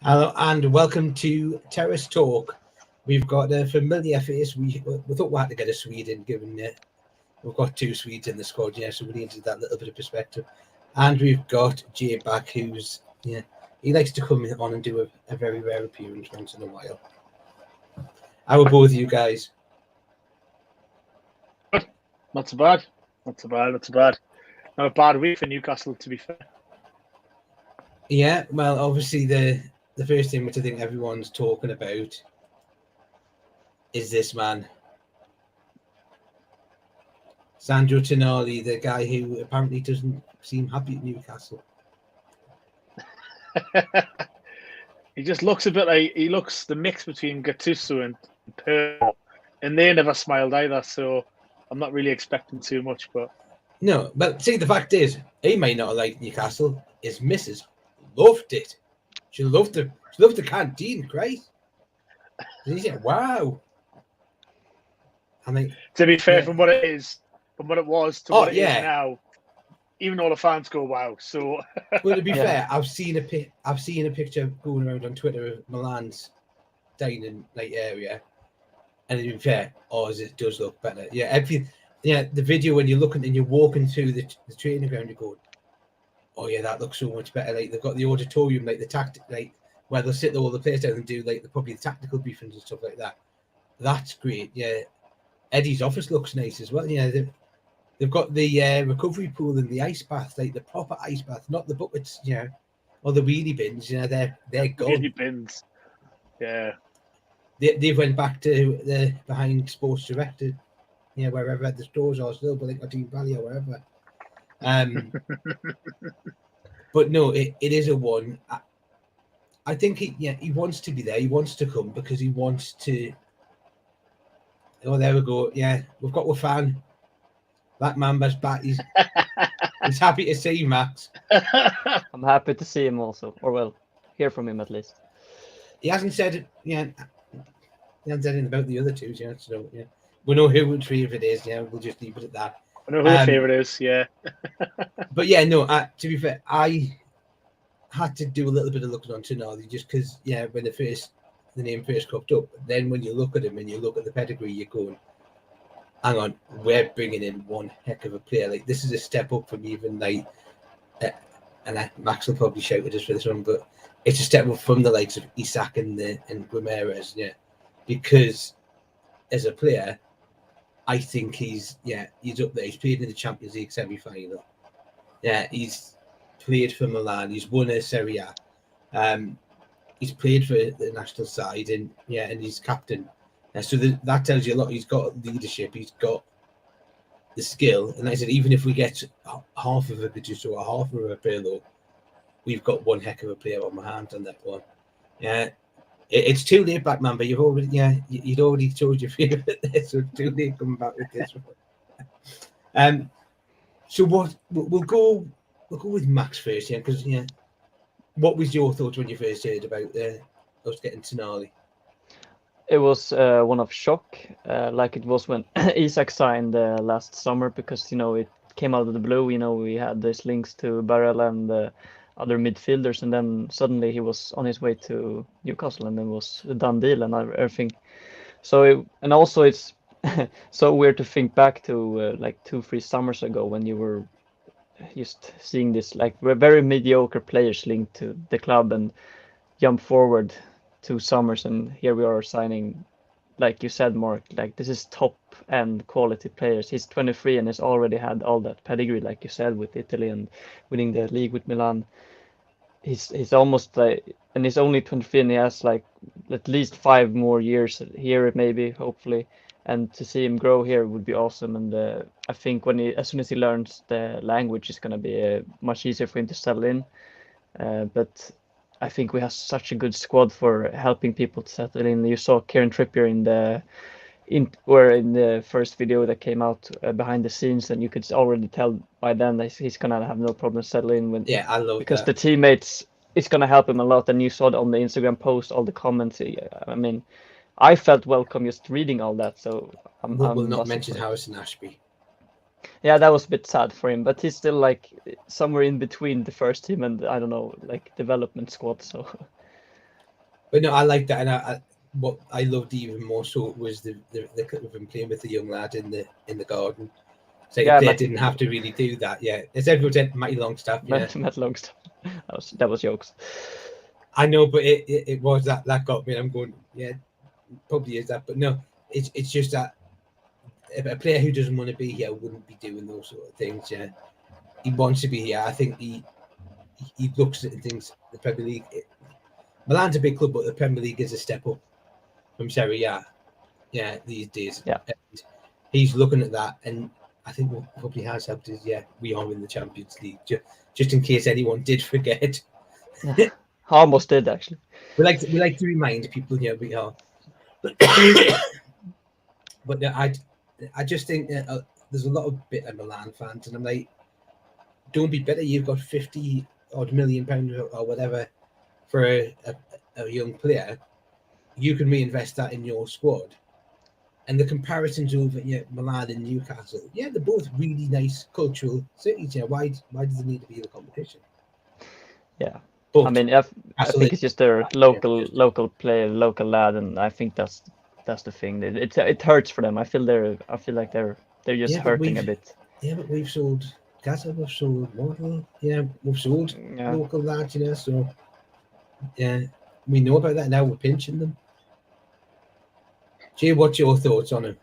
Hello and welcome to Terrace Talk. We've got a familiar face. We thought we had to get a Swede in, given we've got two Swedes in the squad, so we needed that little bit of perspective. And we've got Jay back, who's he likes to come on and do a very rare appearance once in a while. How are both of you guys? Not so bad. Not a bad week for Newcastle, to be fair. Yeah, well, obviously the first thing which I think everyone's talking about is this man, Sandro Tonali, the guy who apparently doesn't seem happy at Newcastle. He just looks a bit like he looks the mix between Gattuso and Pirlo, and they never smiled either. So I'm not really expecting too much. But no, but see, the fact is, he may not have liked Newcastle. His missus loved it. She loved the canteen, Christ. He said, "Wow." I mean, to be fair, from what it was to what it is now, even all the fans go, "Wow!" So, well, to be fair, I've seen a picture going around on Twitter of Milan's dining area, and to be fair, it does look better. The video when you're looking and you're walking through the training ground, you're going, "Oh yeah, that looks so much better." Like they've got the auditorium, like the tactic, like where they'll sit all the players down and do probably the tactical briefings and stuff like that. That's great. Yeah, Eddie's office looks nice as well. Yeah, they've got the recovery pool and the ice bath, like the proper ice bath, not the buckets, or the wheelie bins. They're gone. Wheelie bins. Yeah. They went back to the behind Sports Director, wherever the stores are still, but like Team Valley or wherever. But no, it is a one. I think he wants to be there. He wants to come because he wants to. Oh, there we go. Yeah, we've got a fan. That Mamba's back. He's happy to see Max. I'm happy to see him also, or hear from him at least. He hasn't said he hasn't said anything about the other two, so we know who which three of it is. We'll just leave it at that. I know who the favourite is, yeah. But yeah, no. To be fair, I had to do a little bit of looking on Tonali just because, when the name first cropped up. Then when you look at him and you look at the pedigree, you're going, hang on, we're bringing in one heck of a player. Like this is a step up from even and Max will probably shout at us for this one, but it's a step up from the likes of Isak and Guimaraes, because as a player, I think he's up there. He's played in the Champions League semi-final. Yeah, he's played for Milan. He's won a Serie A. He's played for the national side, and he's captain. So that tells you a lot. He's got leadership. He's got the skill. And like I said, even if we get half of a Gattuso or half of a Pirlo, we've got one heck of a player on my hand on that one. Yeah, it's too late back, man. But you've already you'd already told your favourite there, so it's too late coming back with this one. So what we'll go with Max first, because what was your thoughts when you first heard about us getting Tonali? It was one of shock, like it was when Isak signed last summer, because it came out of the blue. We had these links to Barella and other midfielders, and then suddenly he was on his way to Newcastle, and then was a done deal and everything. So also it's so weird to think back to 2-3 summers ago when you were just seeing this very mediocre players linked to the club and jump forward 2 summers, and here we are signing, like you said, Mark, this is top end quality players. He's 23 and has already had all that pedigree, like you said, with Italy and winning the league with Milan. He's almost and he's only 23, and he has at least 5 more years here, maybe, hopefully, and to see him grow here would be awesome. And I think as soon as he learns the language, it's going to be much easier for him to settle in. But I think we have such a good squad for helping people to settle in. You saw Kieran Trippier in the first video that came out behind the scenes, and you could already tell by then that he's gonna have no problem settling in. I love because that. The teammates, it's gonna help him a lot. And you saw it on the Instagram post, all the comments. I mean, I felt welcome just reading all that. So we'll not mention Harrison Ashby. Yeah, that was a bit sad for him, but he's still somewhere in between the first team and, I don't know, development squad. So But no, I like that, and what I loved even more so was the clip of him playing with the young lad in the garden. So Yeah, they didn't have to really do that. Yeah, as everyone said, Matty Longstaff. Yeah, Matt Longstaff. That was jokes. I know, but it was that got me. I'm going, yeah, probably is that, but no, it's just that a player who doesn't want to be here wouldn't be doing those sort of things. Yeah, he wants to be here. I think he looks at things. The Premier League, Milan's a big club, but the Premier League is a step up from Serie A. Yeah, these days. Yeah, and he's looking at that, and I think what probably has helped is we are in the Champions League. Just in case anyone did forget. I almost did actually. We like to remind people here we are. But I just think that, there's a lot of bitter Milan fans, and I'm like, don't be bitter. You've got 50 odd million pounds or whatever for a young player. You can reinvest that in your squad. And the comparisons over Milan and Newcastle, they're both really nice cultural cities. Why does there need to be the competition? Yeah, but I mean, I think it's just their local player, local lad, and I think that's the thing. It hurts for them. I feel like they're just hurting a bit. Yeah, but we've sold Gaza, we've sold Model, we've sold local lads, so we know about that now. We're pinching them. Jay, what's your thoughts on him?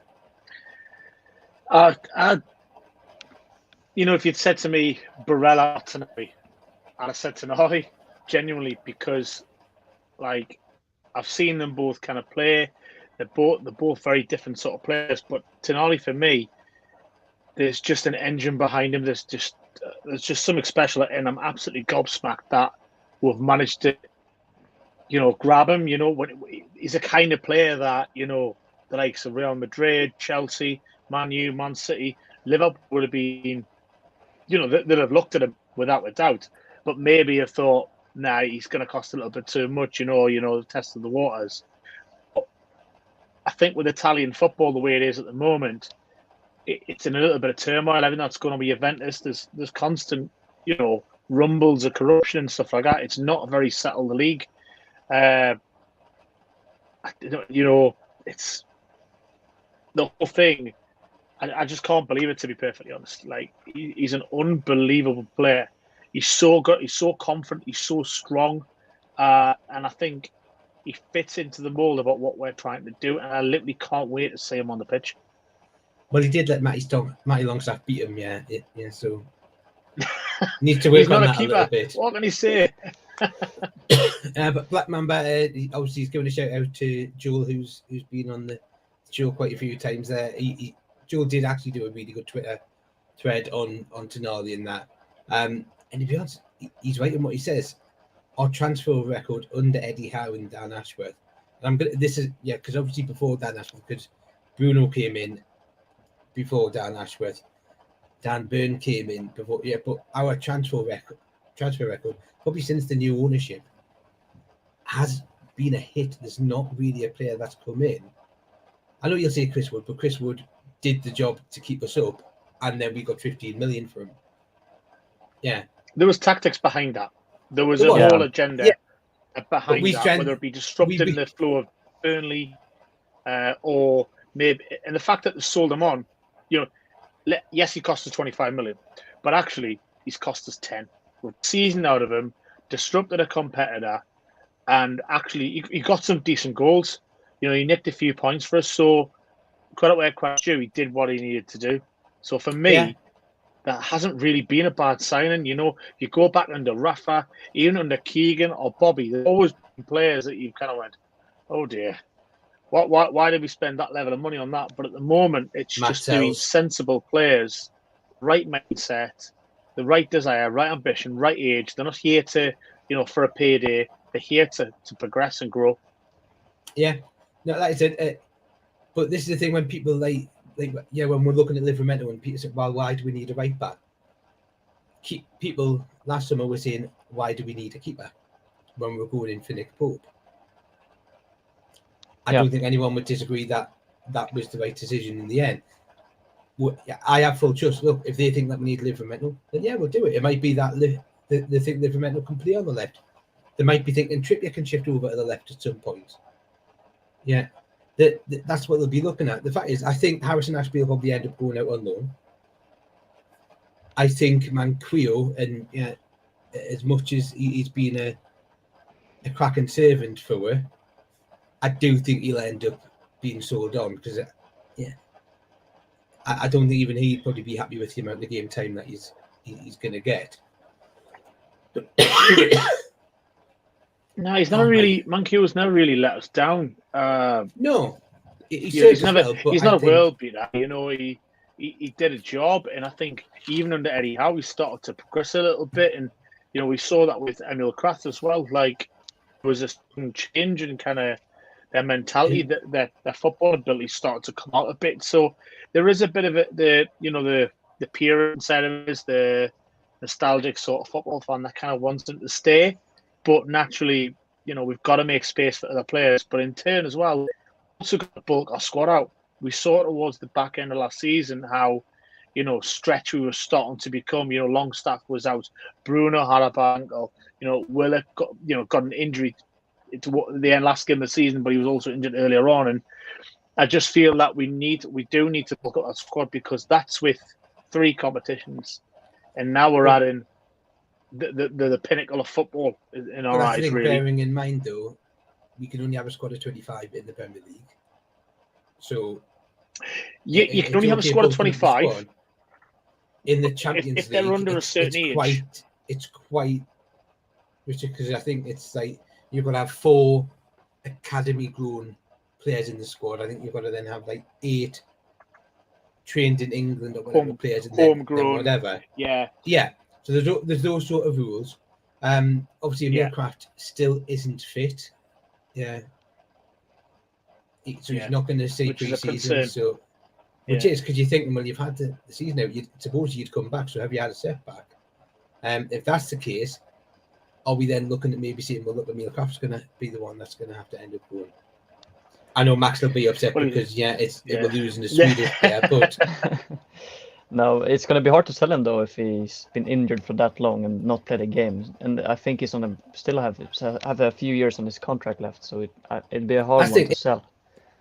If you'd said to me Barella Tonali, I'd have said Tonali, genuinely, because like I've seen them both kind of play. They're both very different sort of players, but Tonali for me, there's just an engine behind him. There's just something special, and I'm absolutely gobsmacked that we've managed to, grab him. When he's a kind of player that the likes of Real Madrid, Chelsea, Man U, Man City, Liverpool would have been, they'd have looked at him without a doubt. But maybe have thought, nah, he's going to cost a little bit too much, the test of the waters. But I think with Italian football the way it is at the moment, it's in a little bit of turmoil. Everything that's going on with Juventus, there's constant, rumbles of corruption and stuff like that. It's not a very settled league. It's the whole thing. I just can't believe it, to be perfectly honest. Like, he's an unbelievable player. He's so good. He's so confident. He's so strong. And I think he fits into the mold about what we're trying to do. And I literally can't wait to see him on the pitch. Well, he did let Matty Longstaff beat him, so needs to work on that a little bit. What can he say? But Black Mamba, obviously, he's giving a shout out to Joel, who's been on the show quite a few times there. Joel did actually do a really good Twitter thread on Tonali and that. And to be honest, he's right in what he says. Our transfer record under Eddie Howe and Dan Ashworth. And because obviously before Dan Ashworth, because Bruno came in before Dan Ashworth, Dan Byrne came in before. But our transfer record, probably since the new ownership, has been a hit. There's not really a player that's come in. I know you'll say Chris Wood, but Chris Wood did the job to keep us up, and then we got 15 million from him. Yeah. There was tactics behind that. There was a whole agenda behind that, whether it be disrupting the flow of Burnley, or maybe, and the fact that they sold him on, yes, he cost us 25 million, but actually he's cost us 10. We're seasoned out of him, disrupted a competitor, and actually he got some decent goals. He nicked a few points for us, so credit where credit's due. He did what he needed to do. So for me, that hasn't really been a bad signing. You go back under Rafa, even under Keegan or Bobby, there's always been players that you've kind of went, oh dear, why did we spend that level of money on that? But at the moment, it's just doing sensible players, right mindset, the right desire, right ambition, right age. They're not here to, for a payday. They're here to progress and grow. Yeah, no, like I said, but this is the thing when people when we're looking at Livramento and people say, well, why do we need a right back? People last summer were saying, why do we need a keeper when we're going in for Nick Pope? I don't think anyone would disagree that was the right decision in the end. I have full trust. Look, if they think that we need Livramento, then we'll do it. It might be that they think Livramento can play on the left. they might be thinking Trippier can shift over to the left at some point. Yeah, that's what they'll be looking at. The fact is, I think Harrison Ashby will probably end up going out on loan. I think Manquillo, and as much as he's been a cracking servant for her, I do think he'll end up being sold on because, I don't think even he'd probably be happy with the amount of game time that he's going to get. No, he's never really. Manquillo's never really let us down. No, he's not a world beater. You know, he did a job, and I think even under Eddie Howe, he started to progress a little bit, and you know, we saw that with Emil Kraft as well. Like, there was a change in kind of their mentality, that their football ability started to come out a bit. So there is a bit of the pure side of it, is the nostalgic sort of football fan that kind of wants them to stay. But naturally, you know, we've got to make space for other players. But in turn as well, we've also got to bulk our squad out. We saw towards the back end of last season how, you know, stretchy was starting to become. You know, Longstaff was out, Bruno had a bad ankle. You know, Willock got an injury to the end last game of the season, but he was also injured earlier on. And I just feel that we do need to bulk up our squad, because that's with 3 competitions, and now we're adding the pinnacle of football in our eyes. Really, bearing in mind though, we can only have a squad of 25 in the Premier League, so you can only have a squad of 25 in the Champions League. If they're under a certain age, it's quite ridiculous, because I think it's like you've got to have 4 academy grown players in the squad. I think you've got to then have like 8 trained in England or whatever players, and then whatever. Yeah. So there's those sort of rules. Obviously, Emil Kraft still isn't fit. Yeah. So he's not going to see pre-season. So, which is because you're thinking, well, you've had the season out. Suppose you'd come back. So have you had a setback? If that's the case, are we then looking at maybe saying, well, look, Emil Kraft's going to be the one that's going to have to end up going? I know Max will be upset because we're losing the Swedish player, but. No, it's going to be hard to sell him though if he's been injured for that long and not played a game. And I think he's still have a few years on his contract left, so it'd be a hard one to sell.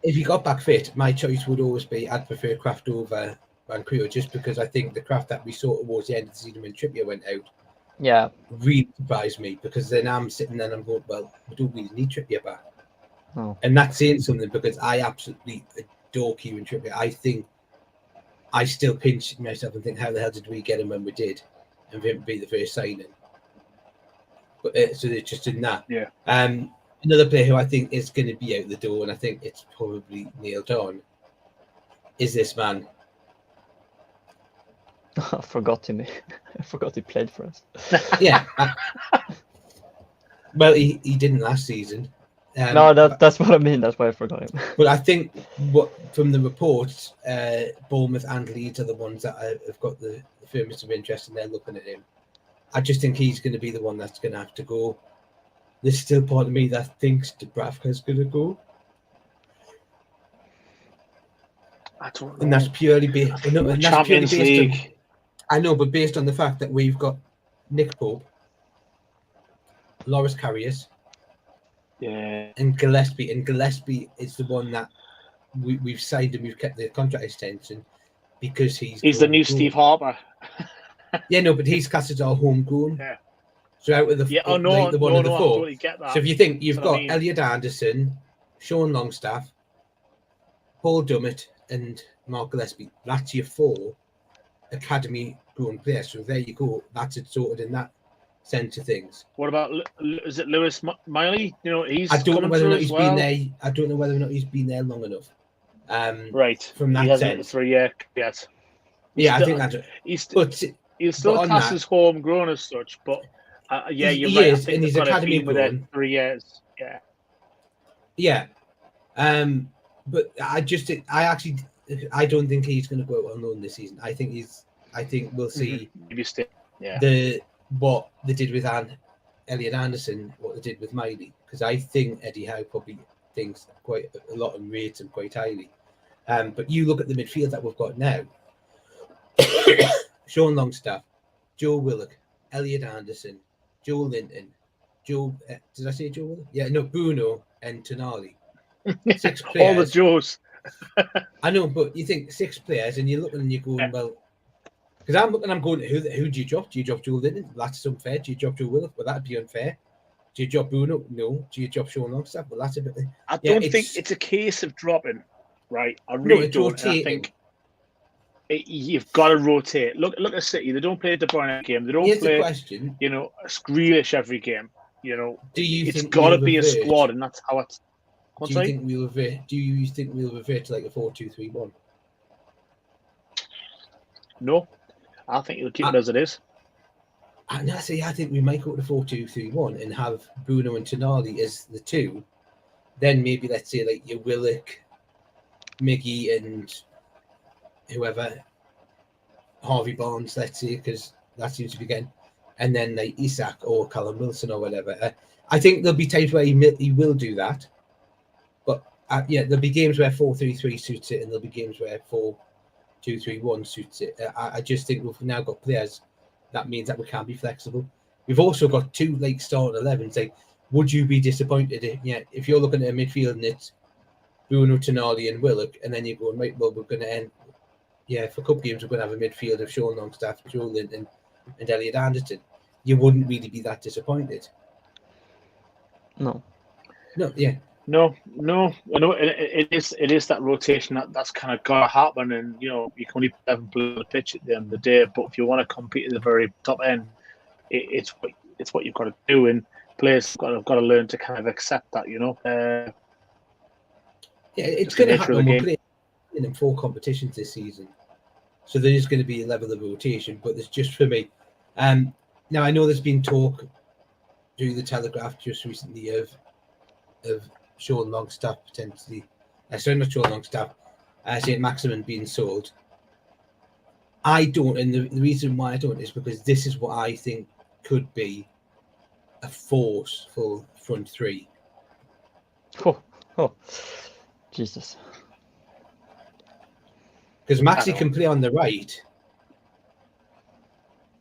If he got back fit, my choice would always be I'd prefer Kraft over Manquillo, just because I think the Kraft that we saw towards the end of the season when Trippier went out, really surprised me, because then I'm sitting there and I'm going, well, we don't really need Trippier back. Oh. And that's saying something, because I absolutely adore Kieran Trippier. I think I still pinch myself and think, how the hell did we get him when we did, and for him to be the first signing? But so they're just in that. Yeah. Another player who I think is going to be out the door, and I think it's probably nailed on, is this man. I forgot him. I forgot he played for us. Yeah. Well, he didn't last season. No, that's what I mean. That's why I forgot him. But I think from the reports, Bournemouth and Leeds are the ones that have got the firmest of interest, and they're looking at him. I just think he's going to be the one that's going to have to go. There's still part of me that thinks Dubravka's going to go. I don't know. And that's purely based. Champions League. I know, but based on the fact that we've got Nick Pope, Loris Karius, and Gillespie. And Gillespie is the one that we've signed and we've kept the contract extension because he's the new Steve Harper. Yeah, no, but he's classed as our homegrown. Yeah. So out of the the one of the 4. Totally get that. So if you think you've got Elliot Anderson, Sean Longstaff, Paul Dummett, and Mark Gillespie, that's your 4 academy grown players. So there you go. That's it sorted in that sense of things. What about, is it Lewis Miley? You know, he's. I don't know whether or not he's been there. I don't know whether or not he's been there long enough. Right. From that sense. 3 years yet. Yeah, I think that's. He's still classed as homegrown as such, but you're he right. is, and he's academy grown. 3 years. Yeah. Yeah. But I don't think he's going to go out on loan this season. I think we'll see. Maybe still. Yeah. What they did with Elliot Anderson, what they did with Miley, because I think Eddie Howe probably thinks quite a lot and rates him quite highly. But you look at the midfield that we've got now: Sean Longstaff, Joe Willock, Elliot Anderson, Joe Linton, Joe. Did I say Joe Willock? Yeah, no, Bruno and Tonali. 6 players. All the Joes. I know, but you think 6 players, and you're looking and you're going, well, because I'm looking, I'm going, who do you drop? Do you drop Joe Linton? That's unfair. Do you drop Joe Willock? Well, that'd be unfair. Do you drop Bruno? No. Do you drop Sean Longstaff? Well, that's a bit. I don't think it's a case of dropping, right? I really don't. And I think you've got to rotate. Look at City. They don't play the De Bruyne game. They don't play. The question. Grealish every game. Do you it's think got to be a squad, and that's how it's. Do you think we'll revert? Do you think we'll revert to like a 4-2-3-1? No, I think you'll keep it as it is. I think we might go to 4-2-3-1 and have Bruno and Tonali as the 2. Then maybe let's say like your Willock, Miggy, and whoever, Harvey Barnes, let's say, because that seems to be getting, and then like Isak or Callum Wilson or whatever. I think there'll be times where he will do that, but there'll be games where 4-3-3 suits it, and there'll be games where 4-2-3-1 suits it. I just think we've now got players. That means that we can't be flexible. We've also got 2 like starting 11s. Like, would you be disappointed if you're looking at a midfield and it's Bruno, Tonali, and Willock, and then you're going, right, well, we're going to end. Yeah, for cup games, we're going to have a midfield of Sean Longstaff, Joe Linton, and Elliot Anderson. You wouldn't really be that disappointed. No. Yeah. No. It is that rotation that's kind of got to happen, and you can only play 11 players on the pitch at the end of the day. But if you want to compete at the very top end, it's what you've got to do, and players have got to learn to kind of accept that. It's going to happen. We're playing in 4 competitions this season, so there is going to be a level of rotation. But there's just for me. Now I know there's been talk through the Telegraph just recently of Sean Longstaff potentially. Sorry, not Sean Longstaff. St. Maximin being sold. I don't, and the reason why I don't is because this is what I think could be a forceful front 3. Oh, Jesus. Because Maxi can play on the right,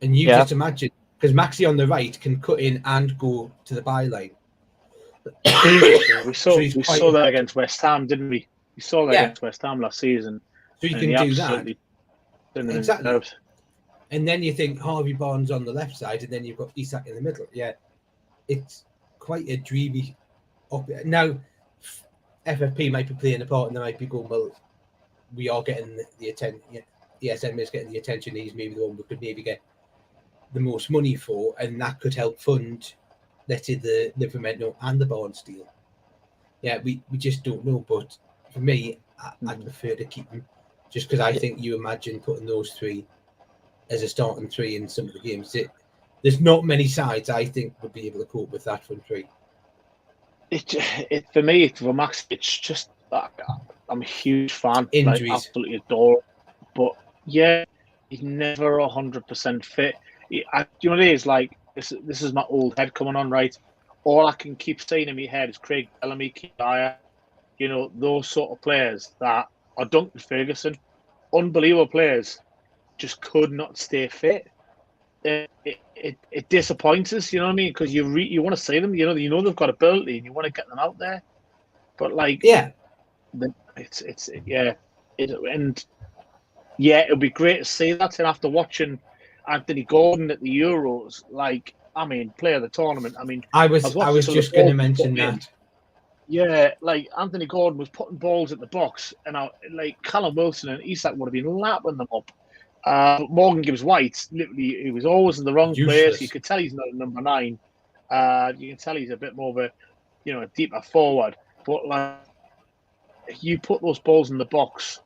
and you just imagine, because Maxi on the right can cut in and go to the byline. We saw that against West Ham, didn't we? We saw that against West Ham last season. So you can do that. Exactly. And then you think Harvey Barnes on the left side, and then you've got Isak in the middle. Yeah, it's quite a dreamy. Now, FFP might be playing a part, and they might be going, well, we are getting the attention. ESM is getting the attention. He's maybe the one we could maybe get the most money for, and that could help fund, let's say, the Livramento and the Barnes deal. Yeah, we just don't know. But for me, I'd prefer to keep them, just because I think you imagine putting those 3 as a starting 3 in some of the games. There's not many sides I think would be able to cope with that front 3. For me, for Max, it's just I'm a huge fan. Injuries, absolutely adore. But yeah, he's never 100% fit. You know what it is like? This is my old head coming on, right? All I can keep saying in my head is Craig Bellamy, Kaya, those sort of players that are Duncan Ferguson, unbelievable players, just could not stay fit. It disappoints us, you know what I mean? Because you want to see them, they've got ability and you want to get them out there, but it'll be great to see that. And after watching Anthony Gordon at the Euros, player of the tournament. I was just going to mention that. Yeah, Anthony Gordon was putting balls at the box, and Callum Wilson and Isak would have been lapping them up. Morgan Gibbs-White, literally, he was always in the wrong place. You could tell he's not a number 9. You can tell he's a bit more of a deeper forward. But you put those balls in the box,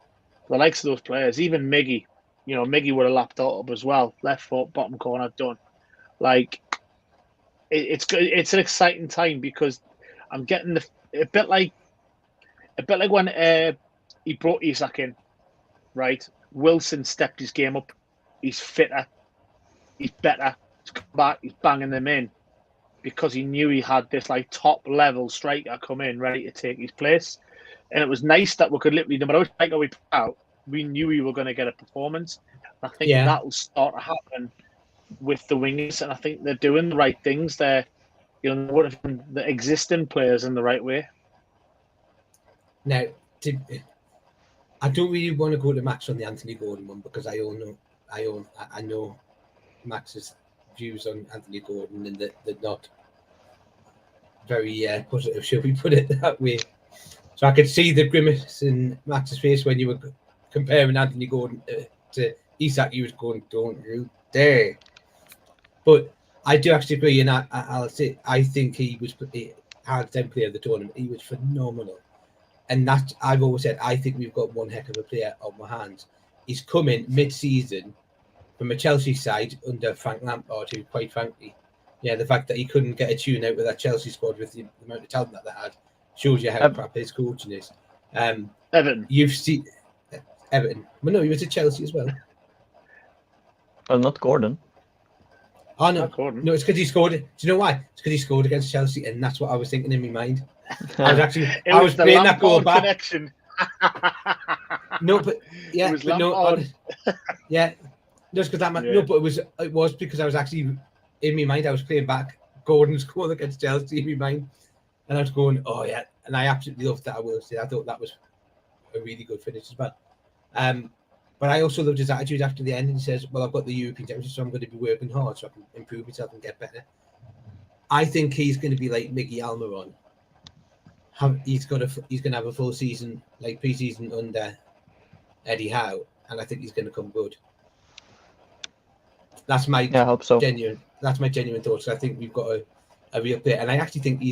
the likes of those players, even Miggy. Miggy would have lapped up as well. Left foot, bottom corner, done. It's an exciting time because I'm getting a bit like when he brought Isak in, right? Wilson stepped his game up. He's fitter. He's better. He's come back. He's banging them in because he knew he had this top level striker come in ready to take his place. And it was nice that we could literally, no matter which striker we put out, we knew we were going to get a performance. I think that will start to happen with the wingers, and I think they're doing the right things. They're what if the existing players in the right way? Now, I don't really want to go to Max on the Anthony Gordon one because I know Max's views on Anthony Gordon and that they're not very positive, shall we put it that way. So I could see the grimace in Max's face when you were comparing Anthony Gordon to Isak. He was going, "Don't you dare!" But I do actually agree, and I'll say I think he was hands down player of the tournament. He was phenomenal, and that I've always said I think we've got one heck of a player on my hands. He's coming mid-season from a Chelsea side under Frank Lampard, who, quite frankly, the fact that he couldn't get a tune out with that Chelsea squad with the amount of talent that they had shows you how crap his coaching is. Everton. You've seen Everton. Well, no, he was at Chelsea as well. Well, not Gordon. Oh no, Not Gordon. no, it's because he scored. Do you know why? It's because he scored against Chelsea, and that's what I was thinking in my mind. I was playing that goal back. Connection. No, but yeah, It was but no, Lampard. yeah, just because that. Yeah. No, but it was because I was actually in my mind. I was playing back Gordon's goal against Chelsea in my mind, and I was going, "Oh yeah," and I absolutely loved that. I will say, I thought that was a really good finish as well. But I also loved his attitude after the end, and he says, "Well, I've got the European Championship, so I'm going to be working hard so I can improve myself and get better." I think he's going to be like Miggy Almiron. He's going to have a full season, like pre-season under Eddie Howe, and I think he's going to come good. That's my I hope so. genuine. That's my genuine thoughts. I think we've got a real player, and I actually think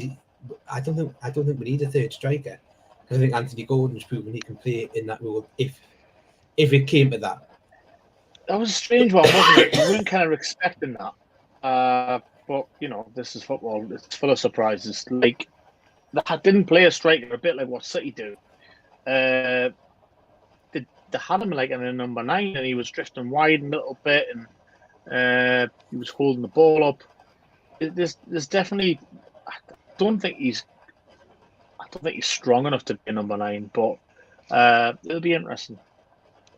I don't think we need a third striker. I think Anthony Gordon's proven he can play in that role if it came to that. That was a strange one, wasn't it? We weren't kind of expecting that. But this is football. It's full of surprises. Like, they didn't play a striker a bit like what City do. They had him like in a number 9, and he was drifting wide a little bit, and he was holding the ball up. There's definitely. I don't think he's strong enough to be a number 9, but it'll be interesting.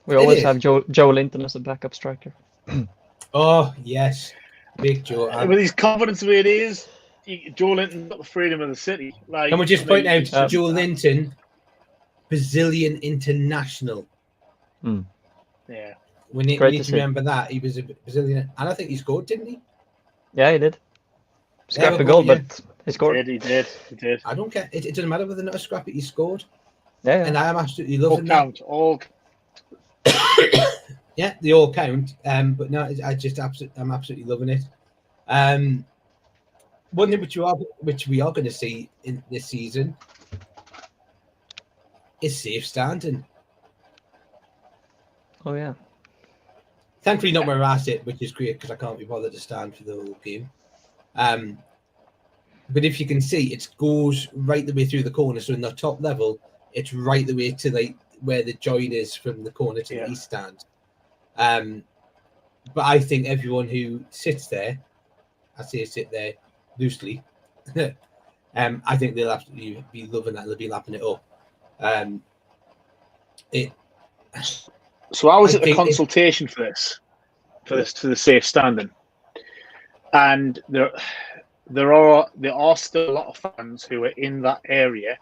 We always have Joe Linton as a backup striker. Oh yes, big Joe. With his confidence the way it is, Joe Linton got the freedom of the city. Like, Can we just point out Joe Linton, Brazilian international? Yeah. We need to remember that he was a Brazilian, and I think he scored, didn't he? Yeah, he did. Scrappy but goal, but he scored. He did. I don't care. It doesn't matter whether or not a scrappy he scored. Yeah. And I am absolutely loving All count. Yeah, they all count. But no, I'm absolutely loving it. One thing which we are going to see in this season is safe standing. Oh yeah. Thankfully, not where I sit, which is great because I can't be bothered to stand for the whole game. But if you can see, it goes right the way through the corner. So in the top level, it's right the way to like where the join is from the corner to the east stand. But I think everyone who sits there, I say sit there loosely, I think they'll absolutely be loving that. They'll be lapping it up. So I was at the consultation for the safe standing, and there are still a lot of fans who are in that area,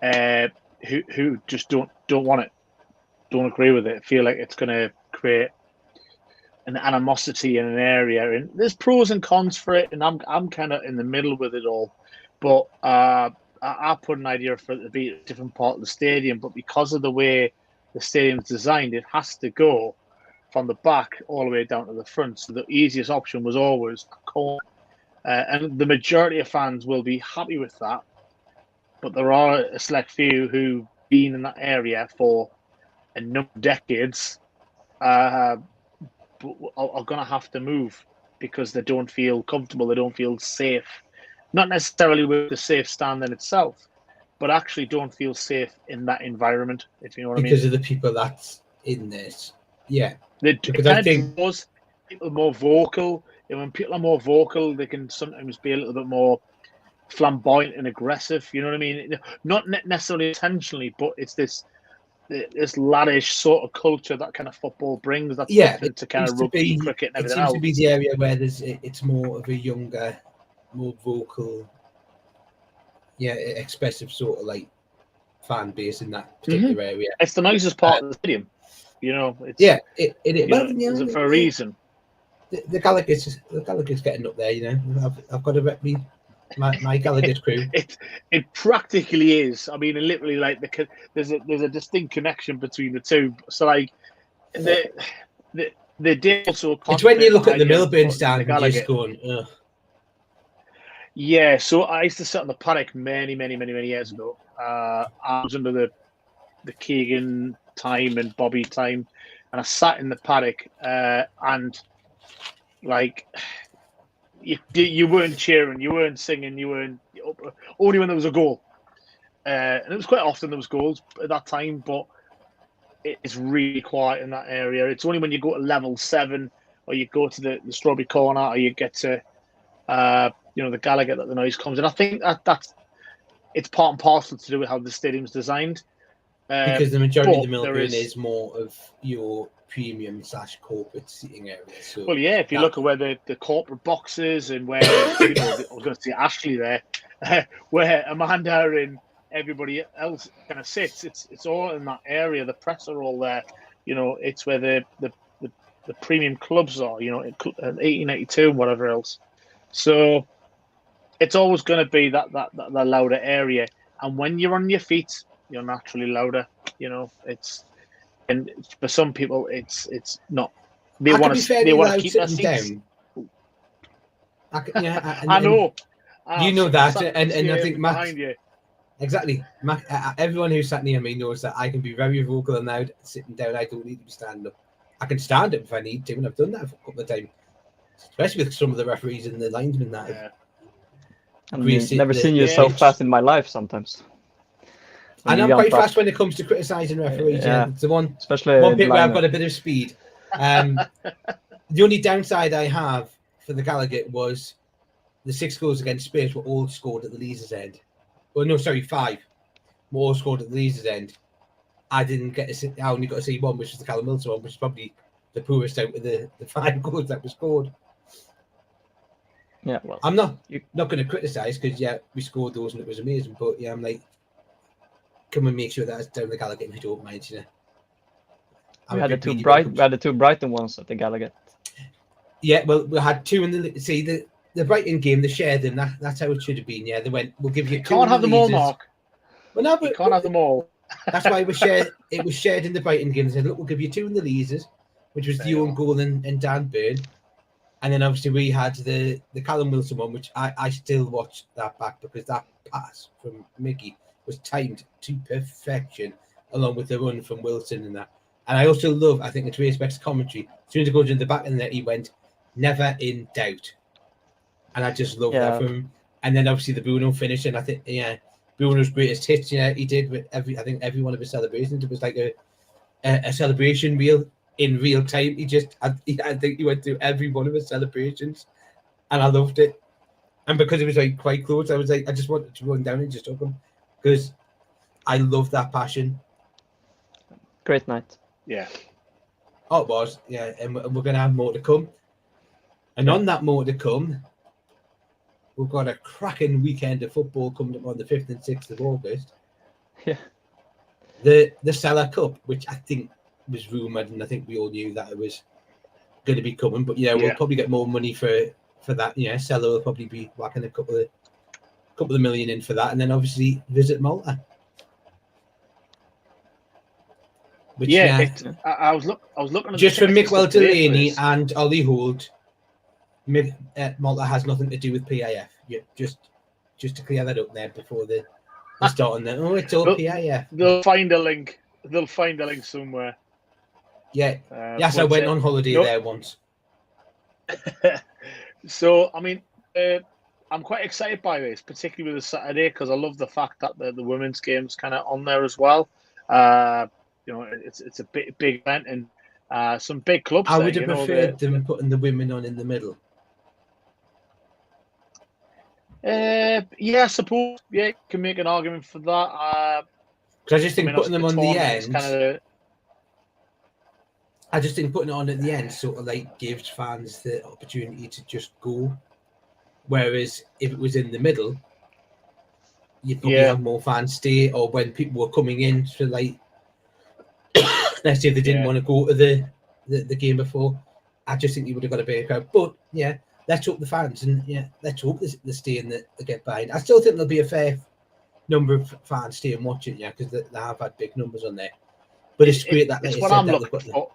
who just don't want it, don't agree with it, feel like it's going to create an animosity in an area. And there's pros and cons for it, and I'm kind of in the middle with it all. But I put an idea for it to be a different part of the stadium, but because of the way the stadium's designed, it has to go from the back all the way down to the front. So the easiest option was always a corner. And the majority of fans will be happy with that. But there are a select few who've been in that area for a number of decades are going to have to move because they don't feel comfortable, they don't feel safe. Not necessarily with the safe standing itself, but actually don't feel safe in that environment, if you know what I mean. Because of the people that's in this. Yeah. Because I think people are more vocal. And when people are more vocal, they can sometimes be a little bit more flamboyant and aggressive. You know what I mean? Not necessarily intentionally, but it's this laddish sort of culture that kind of football brings. That's different to kind of rugby, cricket, and everything else. It seems to be the area where it's more of a younger more vocal, expressive sort of like fan base in that particular area. It's the nicest part of the stadium. It's it is. Well, is it for a reason? The Gallagher's getting up there. I've got to rep my Gallagher's crew. It practically is. I mean, literally, like there's a distinct connection between the two. So like the did also. It's when you look at the Milburn stand and you're just going, ugh. Yeah, so I used to sit on the paddock many years ago. I was under the Keegan time and Bobby time, and I sat in the paddock and like you weren't cheering, you weren't singing, you weren't only when there was a goal, and it was quite often there was goals at that time, but it's really quiet in that area. It's only when you go to level 7 or you go to the Strawberry Corner or you get to the Gallagher that the noise comes. And I think that's it's part and parcel to do with how the stadium's designed. Because the majority of the Milburn is more of your premium / corporate seating area. So well, yeah, if you look at where the corporate boxes and where I was going to say Ashley there, where Amanda and everybody else kind of sits, it's all in that area. The press are all there. It's where the premium clubs are. 1882 and whatever else. So it's always going to be that louder area. And when you're on your feet, you're naturally louder. And for some people, it's not. They want to keep their seats. Down. I know. You know that, and I think Matt. Exactly. Everyone who sat near me knows that I can be very vocal and loud sitting down. I don't need to be standing up. I can stand up if I need to, and I've done that a couple of times, especially with some of the referees and the linesmen that. Yeah. I've never seen you so fast in my life. Sometimes. And I'm quite fast when it comes to criticising referees. Yeah, it's the one, especially one bit where I've got a bit of speed. The only downside I have for the Gallagher was the 6 goals against Spurs were all scored at the Leazes end. Well, no, sorry, 5 were all scored at the Leazes end. I only got to see one, which was the Callum Wilson one, which is probably the poorest out of the 5 goals that were scored. Yeah, well, I'm not going to criticise because we scored those and it was amazing. But I'm like, come and make sure that's down the Gallagher if you don't mind. We had the two Brighton ones at the Gallagher. Yeah, well, we had 2 in the Brighton game. They shared them. That's how it should have been. Yeah, they went. We'll give you 2. Can't have them all, Mark. Well, no, but you can't have them all. That's why it was shared in the Brighton game. They said, look, we'll give you 2 in the Leazes, which was the own goal and Dan Burn. And then obviously we had the Callum Wilson one, which I still watch that back because that pass from Mickey was timed to perfection, along with the run from Wilson and that. And I also love, I think, the Terrace Beck's commentary. As soon as it goes in the back and he went, never in doubt. And I just love that from him. And then obviously the Bruno finish, and I think, Bruno's greatest hits, he did with every one of his celebrations. It was like a celebration reel in real time. I think he went through every one of his celebrations, and I loved it. And because it was like quite close, I was like, I just wanted to run down and just hug him because I love that passion. Great night. Yeah. Oh, it was. Yeah, and we're going to have more to come. And on that more to come, we've got a cracking weekend of football coming up on the 5th and 6th of August. Yeah. The Cellar Cup, which I think was rumoured, and I think we all knew that it was going to be coming. But we'll probably get more money for that. Cellar will probably be whacking a couple of million in for that, and then obviously Visit Malta. Which, I was looking at just for Mickwell Delaney and Ollie Holt. Malta has nothing to do with PIF. Yeah, just to clear that up there before they start on that. Oh, it's all PIF. They'll find a link. They'll find a link somewhere. Yeah. Yes, I went on holiday there once. So, I mean, I'm quite excited by this, particularly with the Saturday, because I love the fact that the women's game's kind of on there as well. It's a big event and some big clubs. I would have preferred them putting the women on in the middle. I suppose. Yeah, you can make an argument for that. Because I just think putting them on the end. I just think putting it on at the end sort of like gives fans the opportunity to just go. Whereas if it was in the middle, you'd probably have more fans stay, or when people were coming in to like, let's say they didn't want to go to the game before, I just think you would have got a bigger crowd. But yeah, let's hope the fans and let's hope they stay and they get behind. I still think there'll be a fair number of fans stay and watch it, because they have had big numbers on there. But it's great that it's what I'm looking for.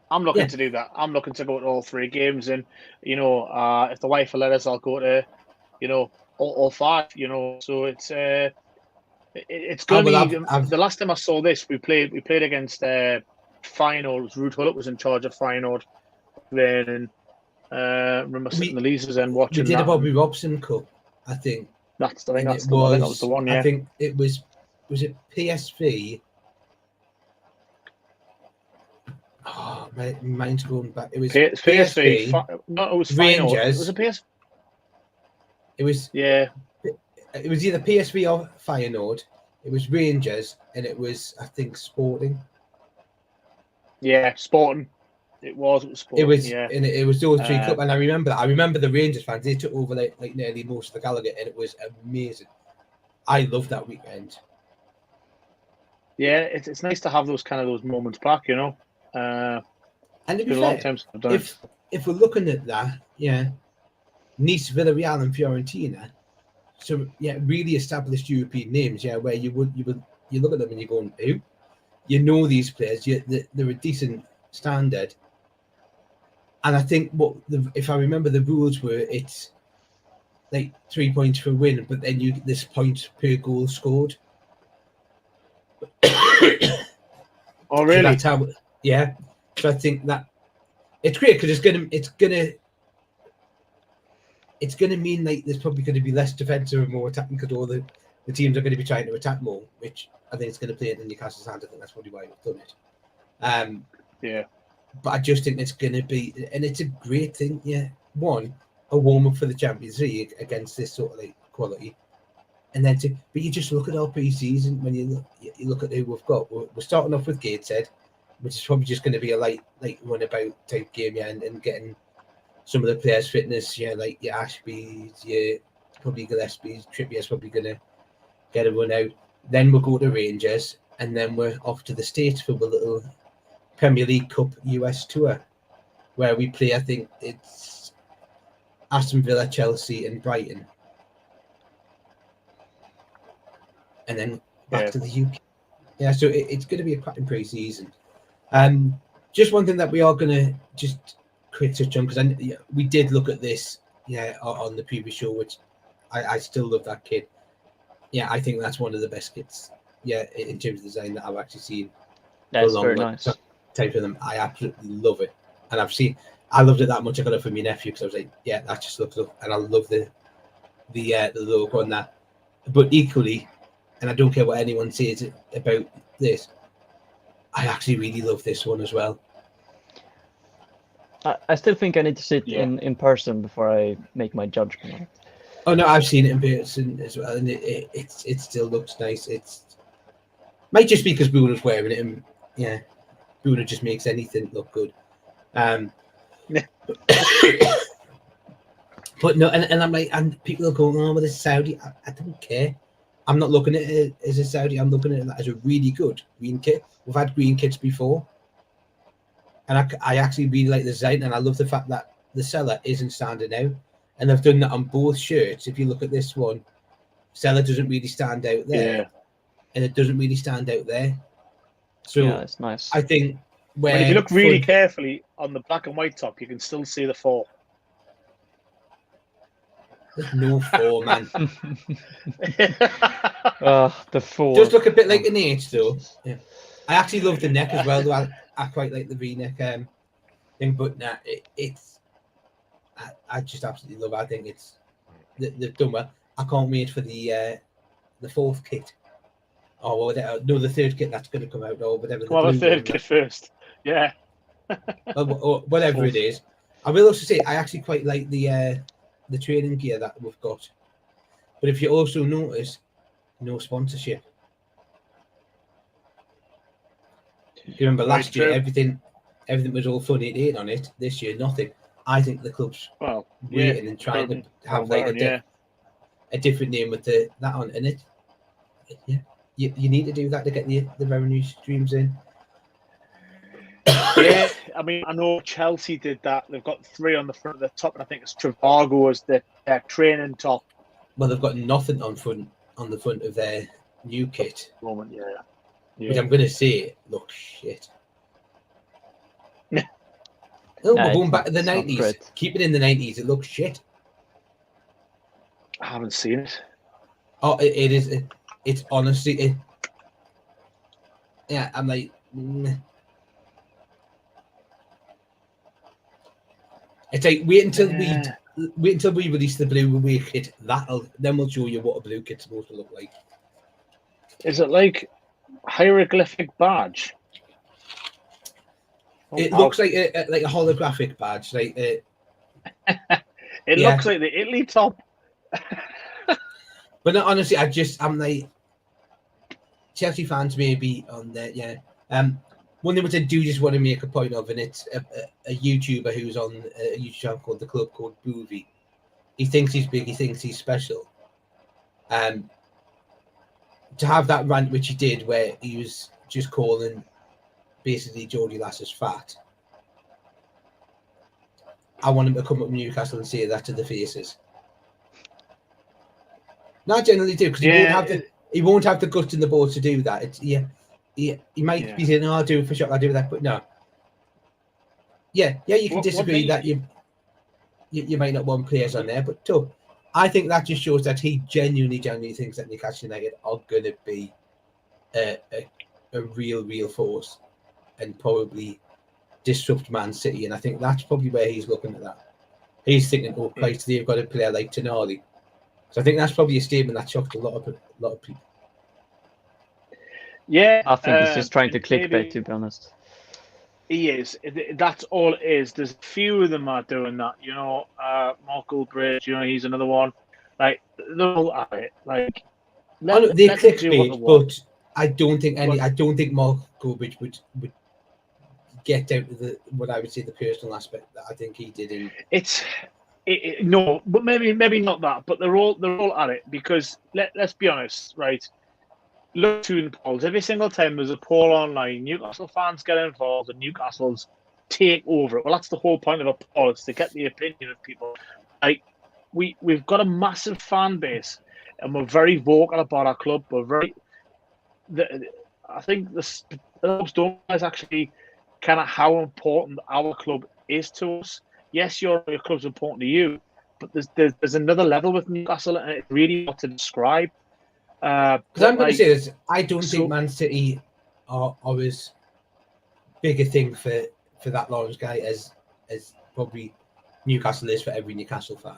I'm looking to do that. I'm looking to go to all 3 games, and if the wife will let us, I'll go to all 5. So it's going to be the last time I saw this. We played against Feyenoord. Ruud Hullet was in charge of Feyenoord then, and remember sitting in the Leazes and watching. We did a Bobby Robson Cup, I think. I think that was the one. Yeah, I think it was it PSV. Oh, my mind's going back. It was PSV. No, it was Rangers. Feyenoord. It was a PSV. It was It was either PSV or Feyenoord. It was Rangers, and it was, I think, Sporting. Yeah, Sporting. It was Sporting. It was, and it was those 3 clubs, and I remember the Rangers fans. They took over like nearly most of the Gallagher, and it was amazing. I loved that weekend. Yeah, it's nice to have those moments back, And to be fair, a long time since I've done it. If we're looking at that, Nice, Villarreal, and Fiorentina, so really established European names, where you look at them and you're going, who? You know these players, they're a decent standard. And I think if I remember, the rules were it's like 3 points for a win, but then this points per goal scored. Oh, really? So that's how. Yeah. So I think that it's great because it's gonna mean like there's probably going to be less defensive and more attacking because all the teams are going to be trying to attack more, which I think it's going to play it in Newcastle's hand. I think that's probably why we've done it. Yeah. But I just think it's going to be, and it's a great thing. Yeah. One, a warm up for the Champions League against this sort of like quality, and then but you just look at our pre-season when you look at who we've got. We're starting off with Gateshead, which is probably just going to be a light runabout type game, and getting some of the players' fitness, like your Ashby's, your probably Gillespie's, Trippier's probably going to get a run out. Then we'll go to Rangers, and then we're off to the States for the little Premier League Cup US tour, where we play, I think it's Aston Villa, Chelsea, and Brighton. And then back to the UK. Yeah, so it's going to be a cracking pre-season. Just one thing that we are going to just quick touch on, because we did look at this on the previous show, which I still love that kit. Yeah, I think that's one of the best kits in terms of design that I've actually seen. That's very nice. Type of them, I absolutely love it, and I loved it that much. I got it for my nephew because I was like, that just looks up, and I love the logo on that. But equally, and I don't care what anyone says about this, I actually really love this one as well. I still think I need to see it in person before I make my judgment on it. Oh no, I've seen it in person as well, and it still looks nice. It's might just be because Bruno's wearing it, and Bruno just makes anything look good. But no, and I'm like, and people are going, oh, but it's Saudi. I don't care. I'm not looking at it as a Saudi. I'm looking at it as a really good green kit. We've had green kits before, and I actually really like the design, and I love the fact that the seller isn't standing out, and they've done that on both shirts. If you look at this one, seller doesn't really stand out there, and it doesn't really stand out there. So it's nice. I think when if you look really carefully on the black and white top, you can still see the 4. There's no 4, man. The 4 does look a bit like an H, though. Yeah. I actually love the neck as well, though. I quite like the V-neck thing, but it's I just absolutely love it. I think they've done well. I can't wait for the 4th kit. Or whatever. No, the 3rd kit that's going to come out, or whatever. The 3rd kit first. Yeah. or whatever it is. I will also say I actually quite like the training gear that we've got. But if you also notice, no sponsorship. You remember last year everything was all funny on it. This year nothing. I think the club's waiting and trying to have like a different name with that on, and it. Yeah, you need to do that to get the revenue streams in. Yeah, I mean, I know Chelsea did that. They've got 3 on the front of the top, and I think it's Trivago as their training top. Well, they've got nothing on the front of their new kit. Moment, yeah. Which I'm going to say looks shit. We're going back to the 90s. Keep it in the 90s. It looks shit. I haven't seen it. Oh, it is. It's honestly. Yeah, I'm like. It's like wait until we release the blue away kit. Then we'll show you what a blue kit's supposed to look like. Is it like hieroglyphic badge? It looks like a holographic badge. Like it looks like the Italy top. But no, honestly, I'm like Chelsea fans maybe on there. Yeah. One thing which I do just want to make a point of, and it's a YouTuber who's on a YouTube channel called The Club called Boovy. He thinks he's big. He thinks he's special. To have that rant which he did, where he was just calling basically Geordie Lasses fat. I want him to come up to Newcastle and say that to the faces. No, I generally do, because he won't have the guts in the balls to do that. It's he might be saying, "Oh, I'll do it for sure. I'll do that," but no. Yeah, you can disagree that you might not want players on there, but I think that just shows that he genuinely thinks that Newcastle United are going to be a real force and probably disrupt Man City, and I think that's probably where he's looking at that. He's thinking, "Oh Christ, they've got a player like Tonali." So I think that's probably a statement that shocked a lot of people. Yeah, I think he's just trying to clickbait, to be honest. He is. That's all it is. There's a few of them are doing that. You know, Mark Goldbridge, he's another one. Like, they're all at it. Like, they clickbait, but I don't think Mark Goldbridge would get down to what I would say the personal aspect that I think he did in. No, but maybe not that. But they're all at it, because let's be honest, right? Look to the polls. Every single time there's a poll online, Newcastle fans get involved and Newcastle's take over it. Well, that's the whole point of a poll, is to get the opinion of people. Like, we've got a massive fan base, and we're very vocal about our club. I think the clubs don't realize actually kind of how important our club is to us. Yes, your club's important to you, but there's another level with Newcastle, and it's really hard to describe. Because I'm going to say this, I don't think Man City are as big a thing for that Lawrence guy as probably Newcastle is for every Newcastle fan.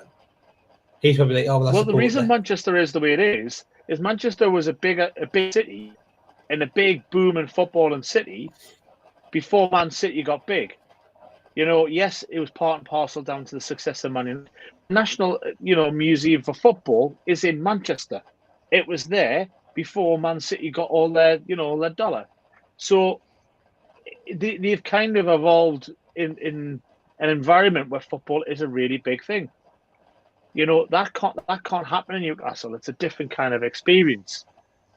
He's probably like, well, the reason Manchester is the way it is Manchester was a big city and a big booming footballing city before Man City got big. Yes, it was part and parcel down to the success of Man United. National, Museum for Football is in Manchester. It was there before Man City got all their dollar. So they've kind of evolved in an environment where football is a really big thing. That can't happen in Newcastle. It's a different kind of experience.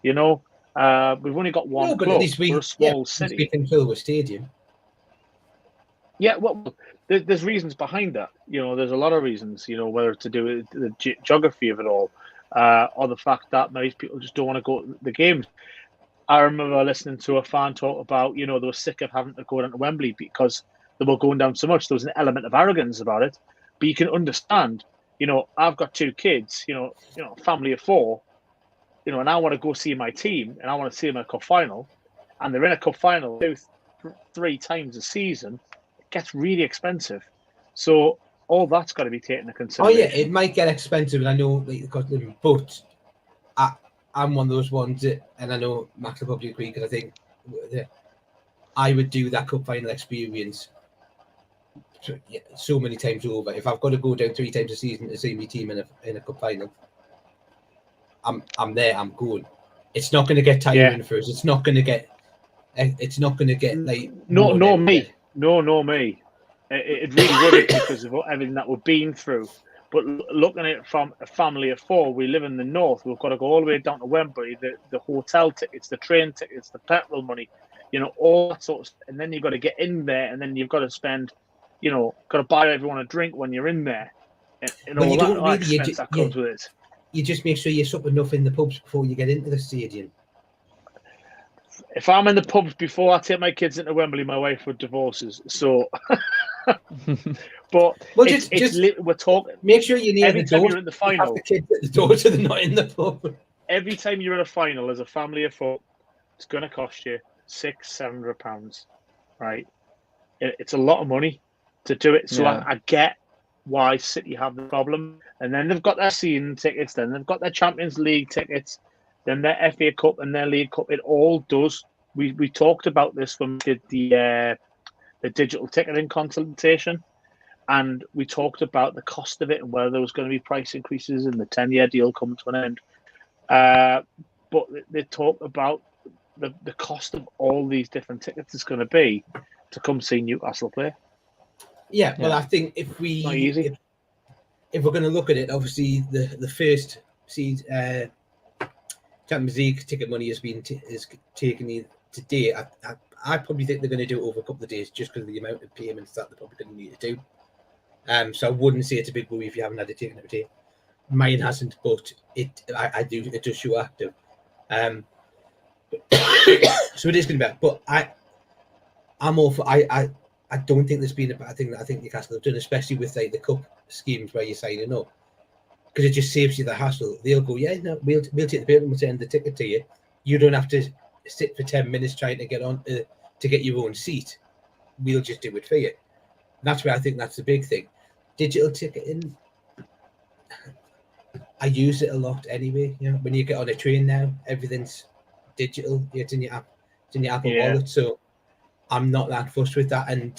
We've only got one club. At least we're a small city. We can fill a stadium. Yeah, well, there's reasons behind that. There's a lot of reasons. Whether to do with the geography of it all. Or the fact that most people just don't want to go to the games. I remember listening to a fan talk about, they were sick of having to go down to Wembley because they were going down so much. There was an element of arrogance about it. But you can understand, I've got 2 kids, family of 4, and I want to go see my team and I want to see them in a cup final, and they're in a cup final 2-3 times a season. It gets really expensive. So all that's got to be taken into consideration. Oh yeah, it might get expensive, and I know but I'm one of those ones that, and I know Max will probably agree, because I think I would do that cup final experience so many times over. If I've got to go down 3 times a season to see my team in a cup final, I'm there. I'm going. It's not going to get tiring for us. It's not going to get like no me. It really wouldn't because of everything that we've been through. But looking at it from a family of four, we live in the north. We've got to go all the way down to Wembley. The hotel tickets, the train tickets, the petrol money, all that sort of stuff. And then you've got to get in there, and then you've got to spend, got to buy everyone a drink when you're in there, and Well, all you that don't really, expense that comes with it. You just make sure you sup enough in the pubs before you get into the stadium. If I'm in the pubs before I take my kids into Wembley, my wife would divorce us. So, but we're talking. Make sure you near every the time door. you're at the final. The kids at the door so they're not in the pub. Every time you're at a final as a family of four, it's going to cost you £600-700, right? It's a lot of money to do it. So I get why City have the problem. And then they've got their season tickets, then they've got their Champions League tickets, then their FA Cup and their League Cup. It all does. We talked about this when we did the digital ticketing consultation, and we talked about the cost of it and whether there was going to be price increases and the 10-year deal coming to an end. But they talked about the cost of all these different tickets is going to be to come see Newcastle play. Yeah, well, I think if we're going to look at it, obviously the first seed Champions League ticket money is taken today. I probably think they're going to do it over a couple of days just because of the amount of payments that they're probably going to need to do. So I wouldn't say it's a big worry if you haven't had it taken every day. Mine hasn't, but it does show active. So it is going to be bad. But I'm all for. I don't think there's been a bad thing that I think Newcastle have done, especially with like the cup schemes where you're signing up, because it just saves you the hassle. They'll go, yeah, no, we'll take the payment, we'll send the ticket to you. You don't have to sit for 10 minutes trying to get on to get your own seat. We'll just do it for you. And that's where I think that's the big thing. Digital ticketing, I use it a lot anyway. When you get on a train now, everything's digital. It's in your app, it's in your Apple Wallet. So I'm not that fussed with that. And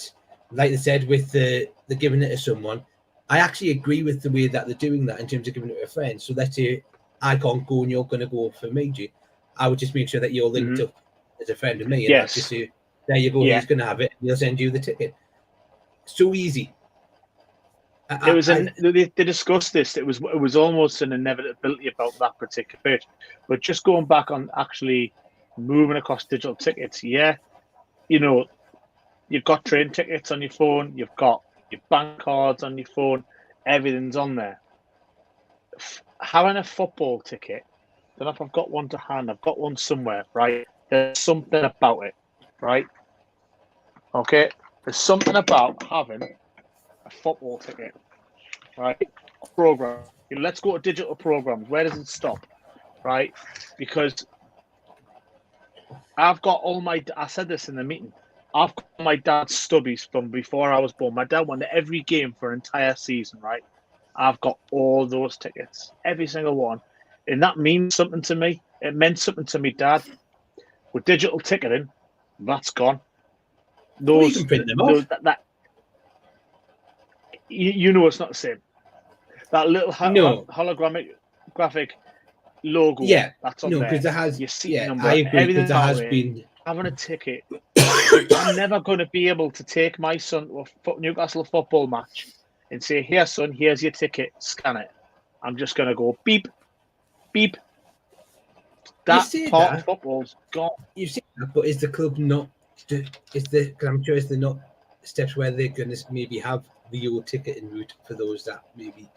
like I said, with the giving it to someone, I actually agree with the way that they're doing that in terms of giving it to a friend. So let's say I can't go and you're going to go for Meiji. I would just make sure that you're linked up as a friend of me. And just say, there you go, he's going to have it. He'll send you the ticket. So easy. They discussed this. It was almost an inevitability about that particular bit. But just going back on actually moving across digital tickets, you've got train tickets on your phone, you've got your bank cards on your phone, everything's on there. Having a football ticket, I don't know if I've got one to hand, I've got one somewhere, right? There's something about it, right? Okay, there's something about having a football ticket, right? Program. Let's go to digital programs. Where does it stop, right? Because I've got I said this in the meeting, I've got my dad's stubbies from before I was born. My dad won every game for an entire season, right? I've got all those tickets, every single one. And that means something to me. It meant something to me, Dad. With digital ticketing, that's gone. You can print them off. It's not the same. That little holographic graphic logo. Yeah, that's on there. Because there has. Your seat number. I agree. Everything there has been having a ticket. I'm never going to be able to take my son to a Newcastle football match and say, "Here, son, here's your ticket. Scan it." I'm just going to go beep, beep. That part of football's gone. You've seen that, but is the club not? I'm sure they're not steps where they're going to maybe have the old ticketing route for those that maybe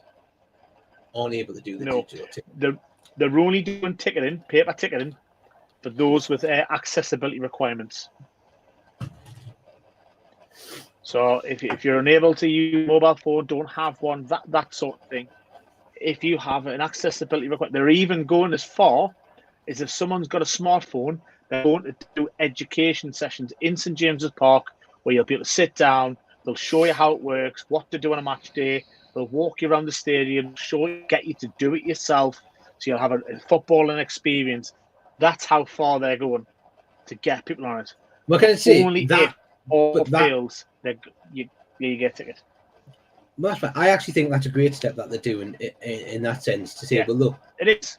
aren't able to do the digital ticketing. They're only doing ticketing, paper ticketing, for those with accessibility requirements. So if you're unable to use a mobile phone, don't have one, that sort of thing. If you have an accessibility requirement, they're even going as far as if someone's got a smartphone, they're going to do education sessions in St James's Park where you'll be able to sit down, they'll show you how it works, what to do on a match day, they'll walk you around the stadium, get you to do it yourself, so you'll have a footballing experience. That's how far they're going to get people on it. What can I say? Only if all fails, you get a ticket. Well, that's fine. I actually think that's a great step that they're doing in that sense to say, well, look, it is.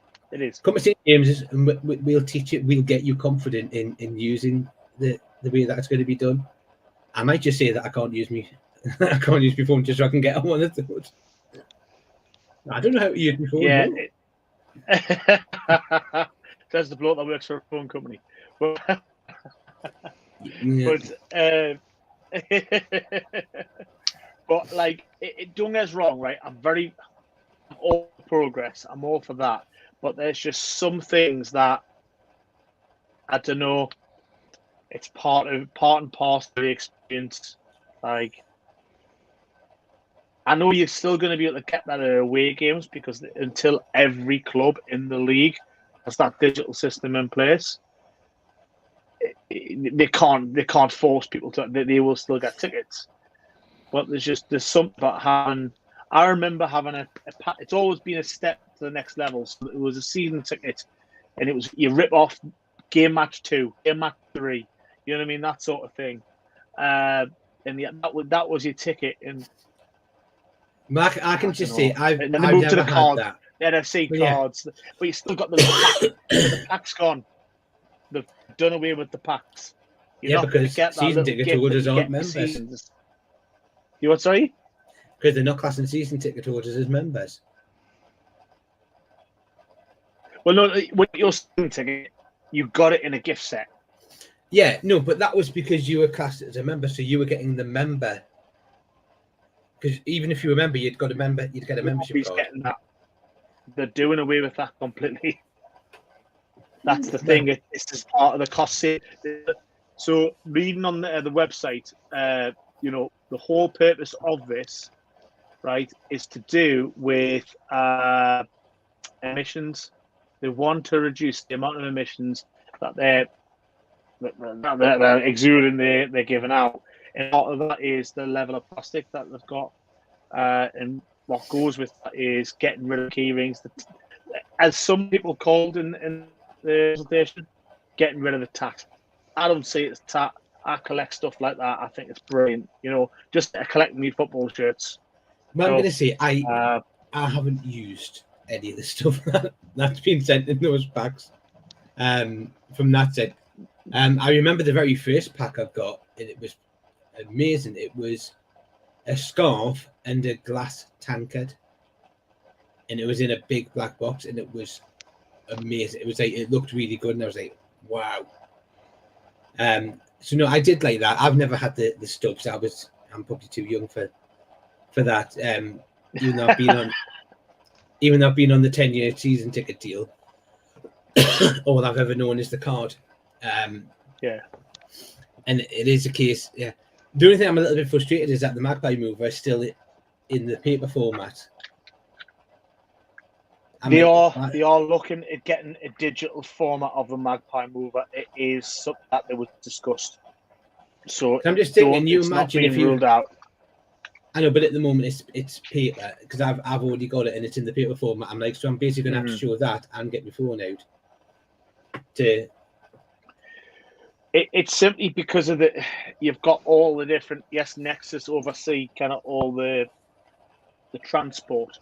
Come to St James's, and we'll teach it. We'll get you confident in using the way that it's going to be done. I might just say that I can't use I can't use my phone just so I can get on one of those. I don't know how to use my phone. Yeah. No. Says the bloke that works for a phone company. But, Yeah. but like, don't get us wrong, right? I'm all for progress. I'm all for that. But there's just some things that I don't know. It's part and parcel of the experience. Like, I know you're still going to be able to get that at away games because until every club in the league has that digital system in place, they can't force people to. They will still get tickets. But there's something about having. I remember having it's always been a step to the next level. So it was a season ticket, and it was you rip off game match 2, game match 3. You know what I mean? That sort of thing. And that was your ticket. And Mark, I can just say I've and then they moved to never the had cards, that. the NFC But yeah. cards, but you still got the pack. The pack's gone. They've done away with the packs. You're not because get that season little ticket gift that holders you aren't get members. seasons. You what? Sorry. Because they're not classing season ticket holders as members. Well, no, when your season ticket, you got it in a gift set. Yeah, no, but that was because you were classed as a member, so you were getting the member. Because even if you were a member, you'd get a membership Nobody's card. getting that. They're doing away with that completely. That's the thing. It's just part of the cost. So reading on the website, the whole purpose of this, right, is to do with emissions. They want to reduce the amount of emissions that they're exuding, they're giving out. And part of that is the level of plastic that they've got. And what goes with that is getting rid of key rings. As some people called in the presentation, getting rid of the tat. I don't see it as tat. I collect stuff like that. I think it's brilliant. Just collecting me football shirts. Well, I'm going to say I haven't used any of the stuff that's been sent in those packs. From that set, I remember the very first pack I got, and it was amazing. It was a scarf and a glass tankard, and it was in a big black box, and it was amazing. It was like it looked really good, and I was like, wow. So no, I did like that. I've never had the stubs. I'm probably too young for that. Even though I've been on the 10-year season ticket deal, all I've ever known is the card. Yeah, and it is a case. Yeah, the only thing I'm a little bit frustrated is that the Magpie Mover is still in the paper format. They are looking at getting a digital format of the Magpie Mover. It is something that they was discussed. So I'm just thinking, you it's imagine not if you ruled out. I know, but at the moment it's paper because I've already got it and it's in the paper format. I'm like, so I'm basically gonna have to show that and get my phone out. It's simply because of you've got all the different Nexus oversee kind of all the transport,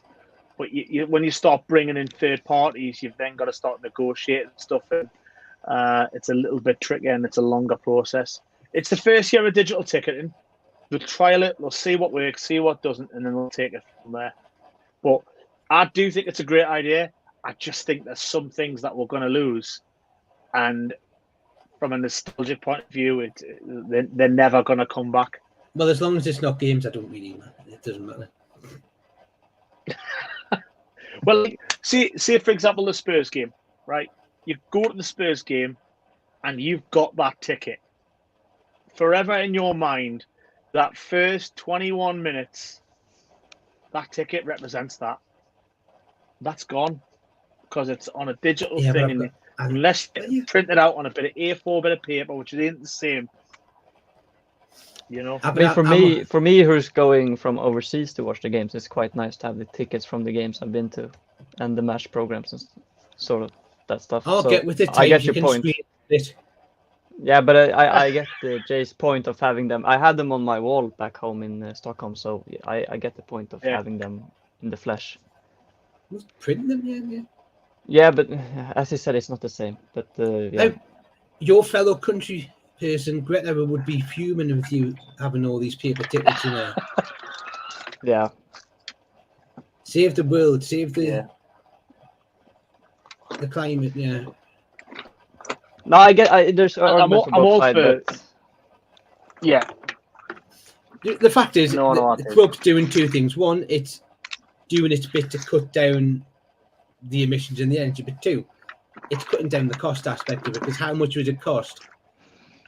but when you start bringing in third parties, you've then got to start negotiating stuff, and it's a little bit tricky and it's a longer process. It's the first year of digital ticketing. They'll trial it, they'll see what works, see what doesn't, and then they'll take it from there. But I do think it's a great idea. I just think there's some things that we're going to lose, and from a nostalgic point of view, they're never going to come back. Well, as long as it's not games, I don't really matter. It doesn't matter. Well, see, for example, the Spurs game, right? You go to the Spurs game, and you've got that ticket. Forever in your mind, that first 21 minutes, that ticket represents that. That's gone because it's on a digital thing, unless you print it out on a bit of A4 bit of paper, which isn't the same. I mean, for me, who's going from overseas to watch the games, it's quite nice to have the tickets from the games I've been to, and the match programs and sort of that stuff. I'll get with it. I get your point. Yeah, but I get Jay's point of having them. I had them on my wall back home in Stockholm, so I get the point of having them in the flesh. Print them, yeah. Yeah, but as I said, it's not the same. But yeah. Your fellow country person, Greta would be fuming with you having all these paper tickets in there. Yeah. Save the world, save the Yeah. the climate. Yeah. No, there's arguments for I'm both all sides, for- but Yeah, The fact is, No, no, the it is. club's doing two things. One, it's doing its bit to cut down the emissions and the energy, but two, it's cutting down the cost aspect of it, because how much would it cost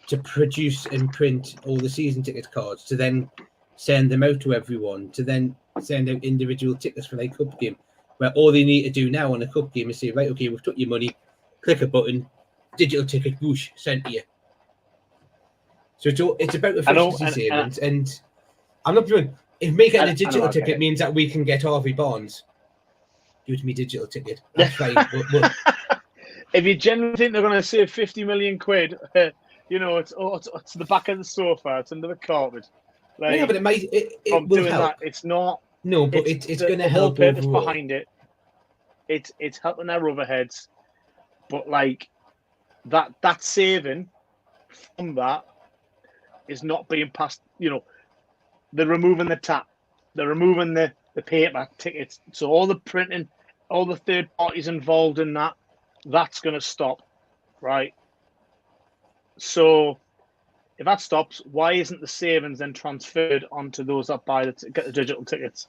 to produce and print all the season ticket cards, to then send them out to everyone, to then send out individual tickets for their cup game, where all they need to do now on a cup game is say, right, okay, we've took your money, click a button, digital ticket, whoosh, sent to you. So it's about efficiency savings, and I'm not doing. If making a digital ticket means that we can get Harvey Barnes, give me digital ticket. That's fine. But if you genuinely think they're going to save 50 million quid, you know, it's the back of the sofa, it's under the carpet. Like, yeah, but it might. It from will doing help. that, it's not. No, but it's going to the whole help purpose overall. behind it. It's helping their overheads, but like that saving from that is not being passed. You know, they're removing the tap, they're removing the paper tickets. So all the printing, all the third parties involved in that's going to stop, right? So if that stops, why isn't the savings then transferred onto those that get the digital tickets?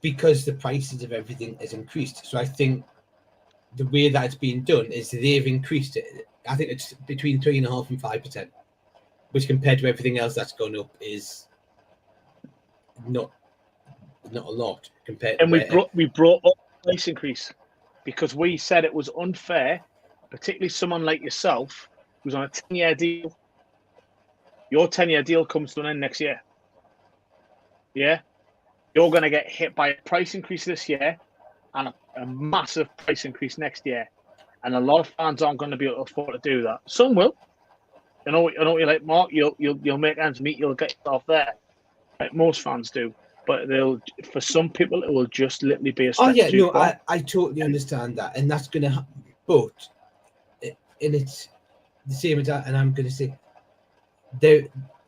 Because the prices of everything has increased. So I think the way that it's being done is they've increased it. I think it's between 3.5% and 5%, which compared to everything else that's gone up is not a lot compared. And we brought up the price increase because we said it was unfair, particularly someone like yourself who's on a 10-year deal. Your 10-year deal comes to an end next year. Yeah, you're going to get hit by a price increase this year and a massive price increase next year, and a lot of fans aren't going to be able to afford to do that. Some will. You know what you're like, Mark. You'll make ends meet. You'll get yourself there, like most fans do. But for some people, it will just literally be a step. Oh yeah, too no, far. I totally understand that, and that's going to happen. But and it's the same as that, and I'm going to say,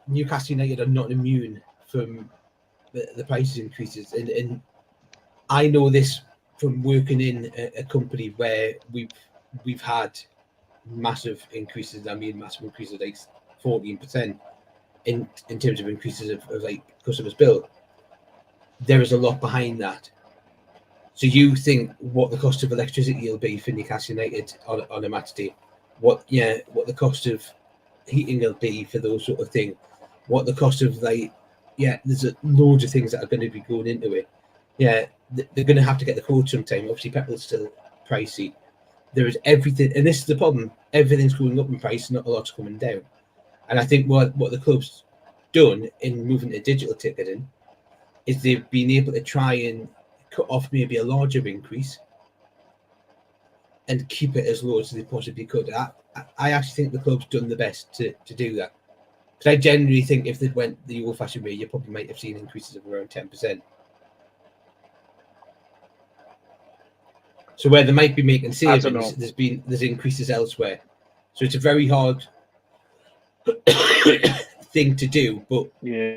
Newcastle United are not immune from the prices increases, and I know this from working in a company where we've had massive increases. I mean, massive increases like 14% in terms of increases of like customers' bill. There is a lot behind that. So you think what the cost of electricity will be for Newcastle United on a match day? What the cost of heating will be for those sort of things? What the cost of there's loads of things that are going to be going into it. Yeah, they're going to have to get the quote sometime. Obviously, petrol's still pricey. There is everything, and this is the problem. Everything's going up in price, not a lot's coming down. And I think what the club's done in moving to digital ticketing is they've been able to try and cut off maybe a larger increase and keep it as low as they possibly could. I actually think the club's done the best to do that. Because I generally think if they went the old-fashioned way, you probably might have seen increases of around 10%. So where they might be making savings, there's increases elsewhere. So it's a very hard thing to do, but yeah,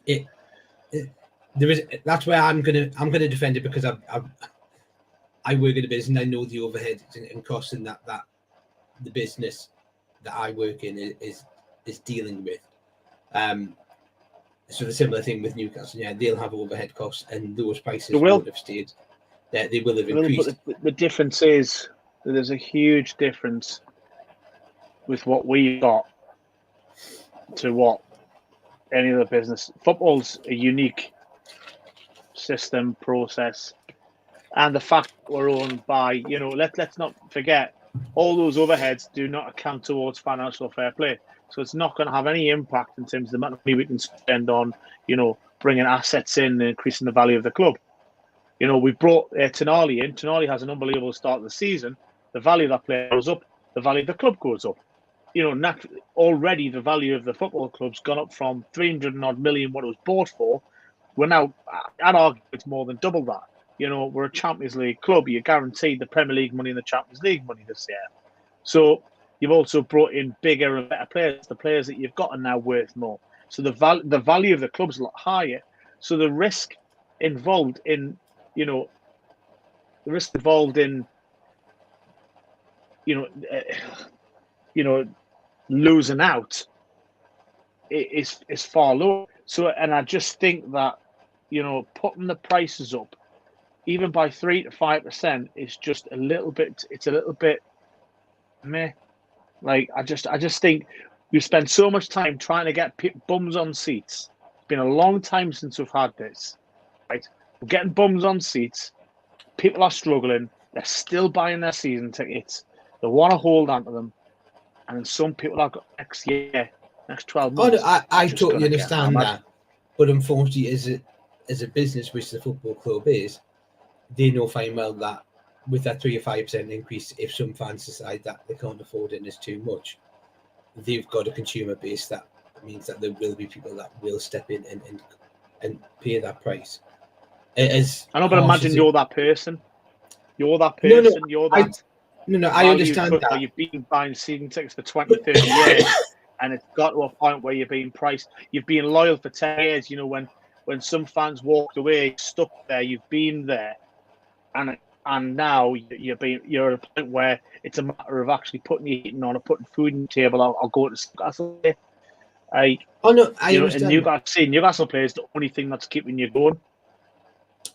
there is. That's where I'm gonna defend it, because I work in a business and I know the overhead and costs and that the business that I work in is dealing with. So the similar thing with Newcastle, yeah, they'll have overhead costs, and those prices won't have stayed. They will have increased. But the difference is that there's a huge difference with what we got to what any other business. Football's a unique system, process, and the fact that we're owned by, let's not forget, all those overheads do not account towards financial fair play. So it's not going to have any impact in terms of the amount of money we can spend on, bringing assets in and increasing the value of the club. We brought Tonali in. Tonali has an unbelievable start of the season. The value of that player goes up. The value of the club goes up. Naturally, already the value of the football club's gone up from 300 million what it was bought for. We're now, I'd argue it's more than double that. We're a Champions League club. You're guaranteed the Premier League money and the Champions League money this year. So you've also brought in bigger and better players. The players that you've got are now worth more. So the value of the club's a lot higher. So the risk involved in, the risk involved in, losing out is far lower. So, and I just think that, putting the prices up, even by 3 to 5%, is just a little bit. It's a little bit meh. Like I just think we spend so much time trying to get bums on seats. It's been a long time since we've had this. Right, we're getting bums on seats. People are struggling. They're still buying their season tickets. They want to hold on to them, and some people have got next 12 months. Oh, no, I totally understand that, but unfortunately, as a business, which the football club is, they know fine well that with that 3 or 5% increase, if some fans decide that they can't afford it and it's too much, they've got a consumer base that means that there will be people that will step in and pay that price. I know, but imagine you're that person. You're that person. You're that. I understand that. You've been buying season tickets for 20, 30 years, and it's got to a point where you're being priced. You've been loyal for 10 years. When some fans walked away, stuck there, you've been there, and now you're at a point where it's a matter of actually putting your eating on or putting food on the table. I'll go to Newcastle. I understand. And Newcastle players the only thing that's keeping you going.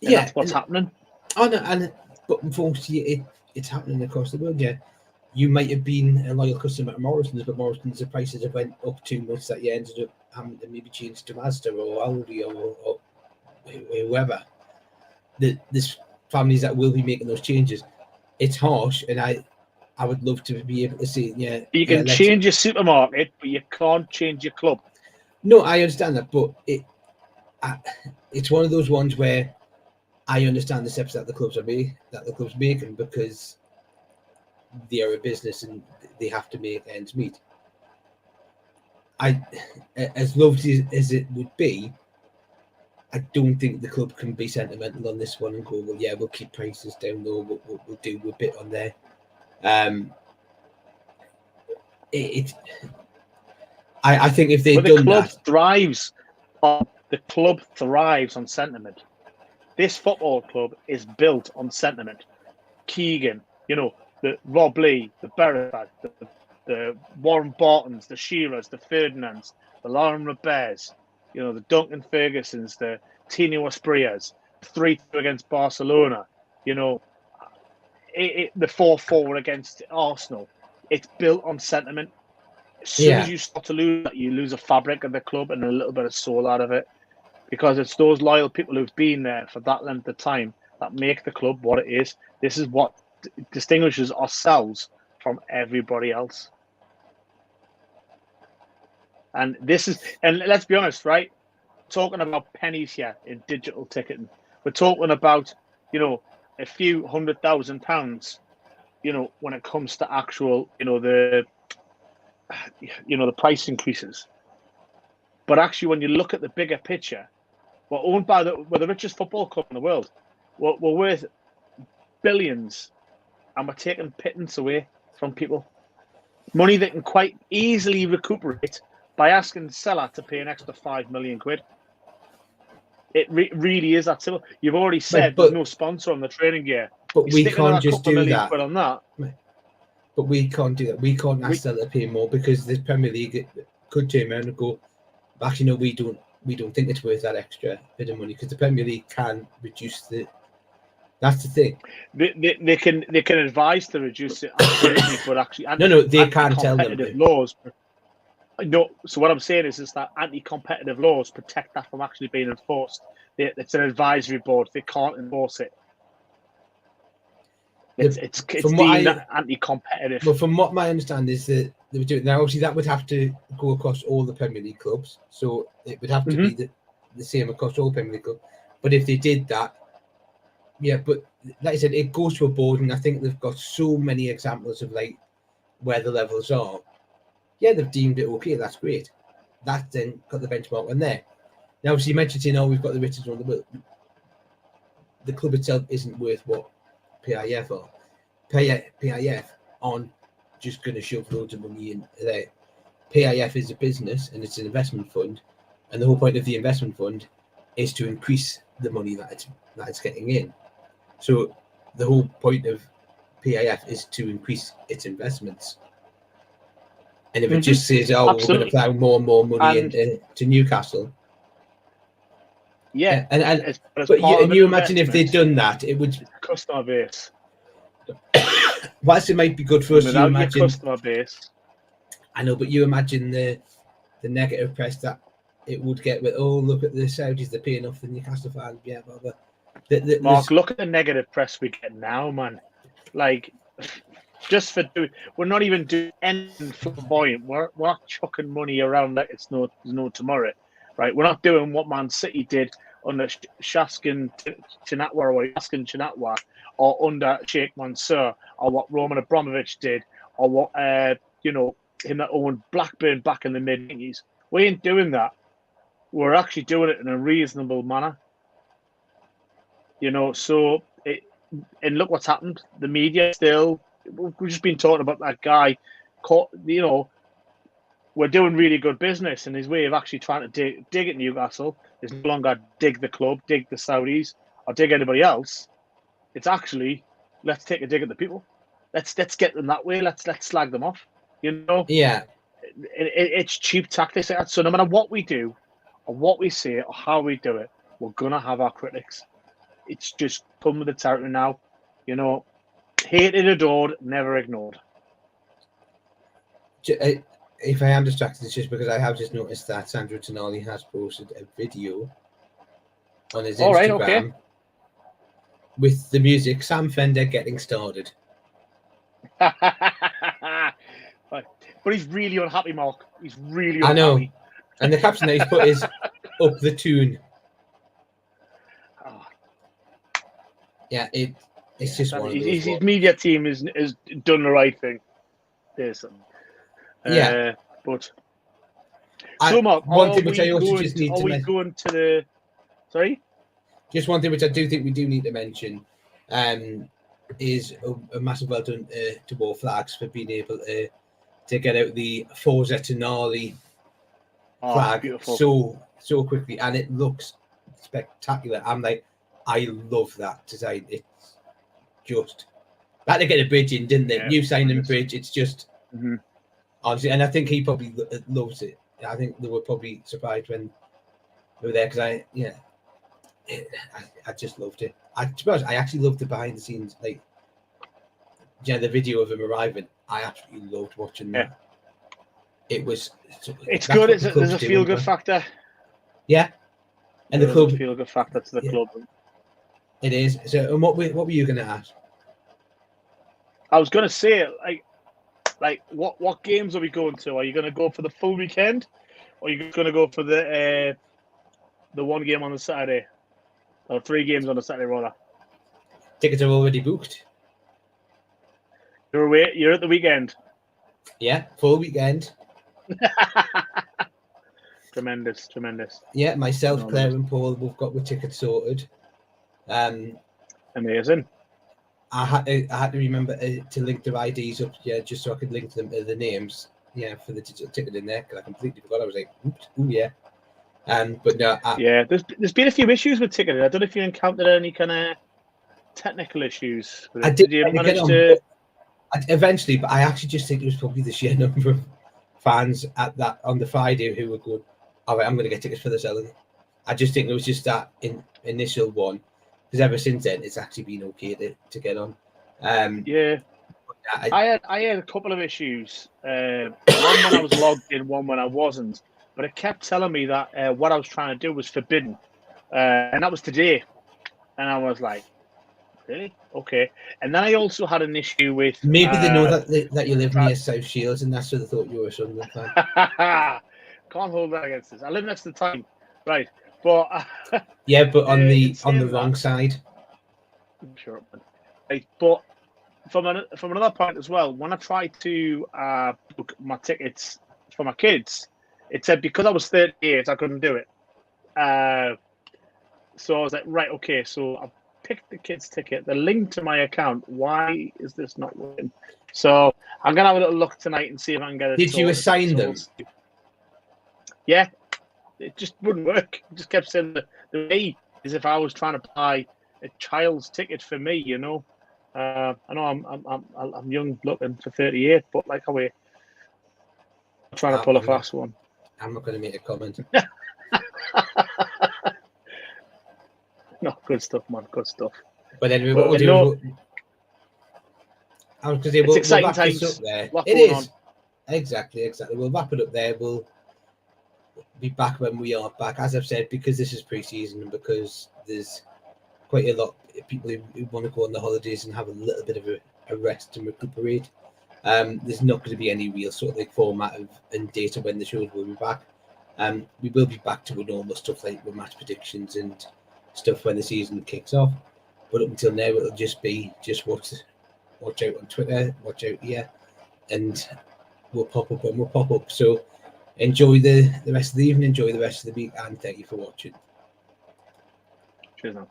And that's what's happening. But unfortunately, it's happening across the world. Yeah, you might have been a loyal customer at Morrison's, but Morrison's the prices have went up too much that you ended up having to maybe change to Mazda or Audi or whoever. There's families that will be making those changes. It's harsh, and I would love to be able to see. Yeah, you can change your supermarket, but you can't change your club. No, I understand that, but it's one of those ones where I understand the steps that the clubs making because they are a business and they have to make ends meet. As lovely as it would be, I don't think the club can be sentimental on this one and go, well, yeah, we'll keep prices down low. We'll do a bit on there. I think if they've done that, the club thrives on sentiment. This football club is built on sentiment. Keegan, the Rob Lee, the Berifat, the Warren Bartons, the Shearers, the Ferdinands, the Lauren Roberts, the Duncan Fergusons, the Tino Asprias, 3-2 against Barcelona, the 4-4 against Arsenal. It's built on sentiment. As soon as you start to lose that, you lose a fabric of the club and a little bit of soul out of it. Because it's those loyal people who've been there for that length of time that make the club what it is. This is what distinguishes ourselves from everybody else. And let's be honest, right? Talking about pennies here in digital ticketing. We're talking about, a few £100,000, when it comes to actual, the price increases. But actually, when you look at the bigger picture, we're owned by we're the richest football club in the world. We're worth billions, and we're taking pittance away from people. Money that can quite easily recuperate by asking the seller to pay an extra £5 million. It really is that simple. You've already said there's no sponsor on the training gear. But we can't just do that. On that. But we can't do that. We can't ask them to pay more because the Premier League could turn around and go, actually, no, we don't think it's worth that extra bit of money because the Premier League can reduce the. That's the thing. They can advise to reduce it, absolutely, but actually, they can't tell them. Laws. No, so what I'm saying is that anti-competitive laws protect that from actually being enforced. It's an advisory board. They can't enforce it. It's deemed anti-competitive. Well, from what my understanding is that they would do it now. Obviously, that would have to go across all the Premier League clubs, so it would have to be the same across all Premier League clubs. But if they did that, but like I said, it goes to a board, and I think they've got so many examples of like where the levels are. Yeah, they've deemed it okay. That's great. That then got the benchmark on there. Now, obviously, you mentioned, we've got the richest one in the world. The club itself isn't worth what PIF are. PIF on just going to shove loads of money in there. PIF is a business and it's an investment fund, and the whole point of the investment fund is to increase the money that it's getting in. So the whole point of PIF is to increase its investments. And if it just says, "Oh, Absolutely. we're going to plow more and more money into Newcastle," yeah, and you imagine if they'd done that, it would customer base. Whilst it might be good for us, Without you imagine your customer base. I know, but you imagine the negative press that it would get with, "Oh, look at the Saudis, they're paying off the Newcastle fans." Yeah, blah, blah. Mark, look at the negative press we get now, man. Like, just for we're not even doing anything flamboyant. We're not chucking money around like there's no tomorrow, right? We're not doing what Man City did under Shaskin Chinatwa or under Sheikh Mansour, or what Roman Abramovich did, or what him that owned Blackburn back in the mid-90s. We ain't doing that. We're actually doing it in a reasonable manner. And look what's happened. The media still, we've just been talking about that guy. We're doing really good business, and his way of actually trying to dig at Newcastle is no longer dig the club, dig the Saudis, or dig anybody else. It's actually, let's take a dig at the people. Let's get them that way. Let's slag them off. Yeah. It's cheap tactics. So no matter what we do, or what we say, or how we do it, we're gonna have our critics. It's just come with the territory now. Hated, adored, never ignored. If I am distracted, it's just because I have just noticed that Sandro Tonali has posted a video on his Instagram with the music "Sam Fender Getting Started." But he's really unhappy, Mark. He's really unhappy. I know. And the caption that he's put is "Up the tune." Oh. Yeah, it's just one of those. His media team has done the right thing. There's yeah. But so Mark, one thing which I also just need to mention. Going to the sorry? Just one thing which I do think we do need to mention is a massive well done to War Flags for being able to get out the Forza Tonali flag so quickly, and it looks spectacular. I'm like, I love that design. It's just had to get a bridge in, didn't they? Yeah, New signing bridge. It's just mm-hmm. honestly, and I think he probably loves it. I think they were probably surprised when they were there because I just loved it. To be honest, I actually loved the behind the scenes, like the video of him arriving. I absolutely loved watching that. It was. It's good. There's a feel good factor. Yeah, and the club feel good factor to the club. It is. So, and what were you going to ask? I was going to say, like what games are we going to? Are you going to go for the full weekend, or are you going to go for the one game on the Saturday, or 3 games on the Saturday rather? Tickets are already booked. You're away. You're at the weekend. Yeah, full weekend. Tremendous. Yeah, myself, Claire, and Paul, we've got the tickets sorted. Amazing. I had to remember to link their IDs up, just so I could link them to the names, for the digital ticket in there, because I completely forgot. I was like, oops, yeah. But no. There's been a few issues with ticketing. I don't know if you encountered any kind of technical issues. I did you manage to? Eventually, but I actually just think it was probably the sheer number of fans on the Friday who were going, all right, I'm going to get tickets for the selling. I just think it was just that initial one, because ever since then it's actually been okay to get on. I had a couple of issues. One when I was logged in, one when I wasn't. But it kept telling me that what I was trying to do was forbidden, and that was today. And I was like, really? Okay. And then I also had an issue with maybe they know that you live near South Shields, and that's why they thought you were a Sunderland fan. Can't hold that against this. I live next to the time, right? But yeah, but on the wrong side. Sure. Right, but from another point as well, when I tried to book my tickets for my kids, it said because I was 38, I couldn't do it. So I was like, right, okay. So picked the kids' ticket. The link to my account. Why is this not working? So I'm gonna have a little look tonight and see if I can get it. Did you sorted. assign So them? we'll see. Yeah, it just wouldn't work. It just kept saying the me as if I was trying to buy a child's ticket for me. You know, I know I'm young looking for 38, but like how we're trying to pull a fast one. I'm not going to make a comment. No, good stuff, man. Good stuff. But anyway, what we'll do is it's exciting wrap this times. up there. Lot It going is. on. Exactly. We'll wrap it up there. We'll be back when we are back. As I've said, because this is pre-season and because there's quite a lot of people who want to go on the holidays and have a little bit of a rest and recuperate. There's not going to be any real sort of like format and data when the shows will be back. We will be back to normal stuff like with match predictions and stuff when the season kicks off. But up until now, it'll just be watch out on Twitter, watch out here, and we'll pop up when we'll pop up. So enjoy the rest of the evening, enjoy the rest of the week, and thank you for watching. Cheers now.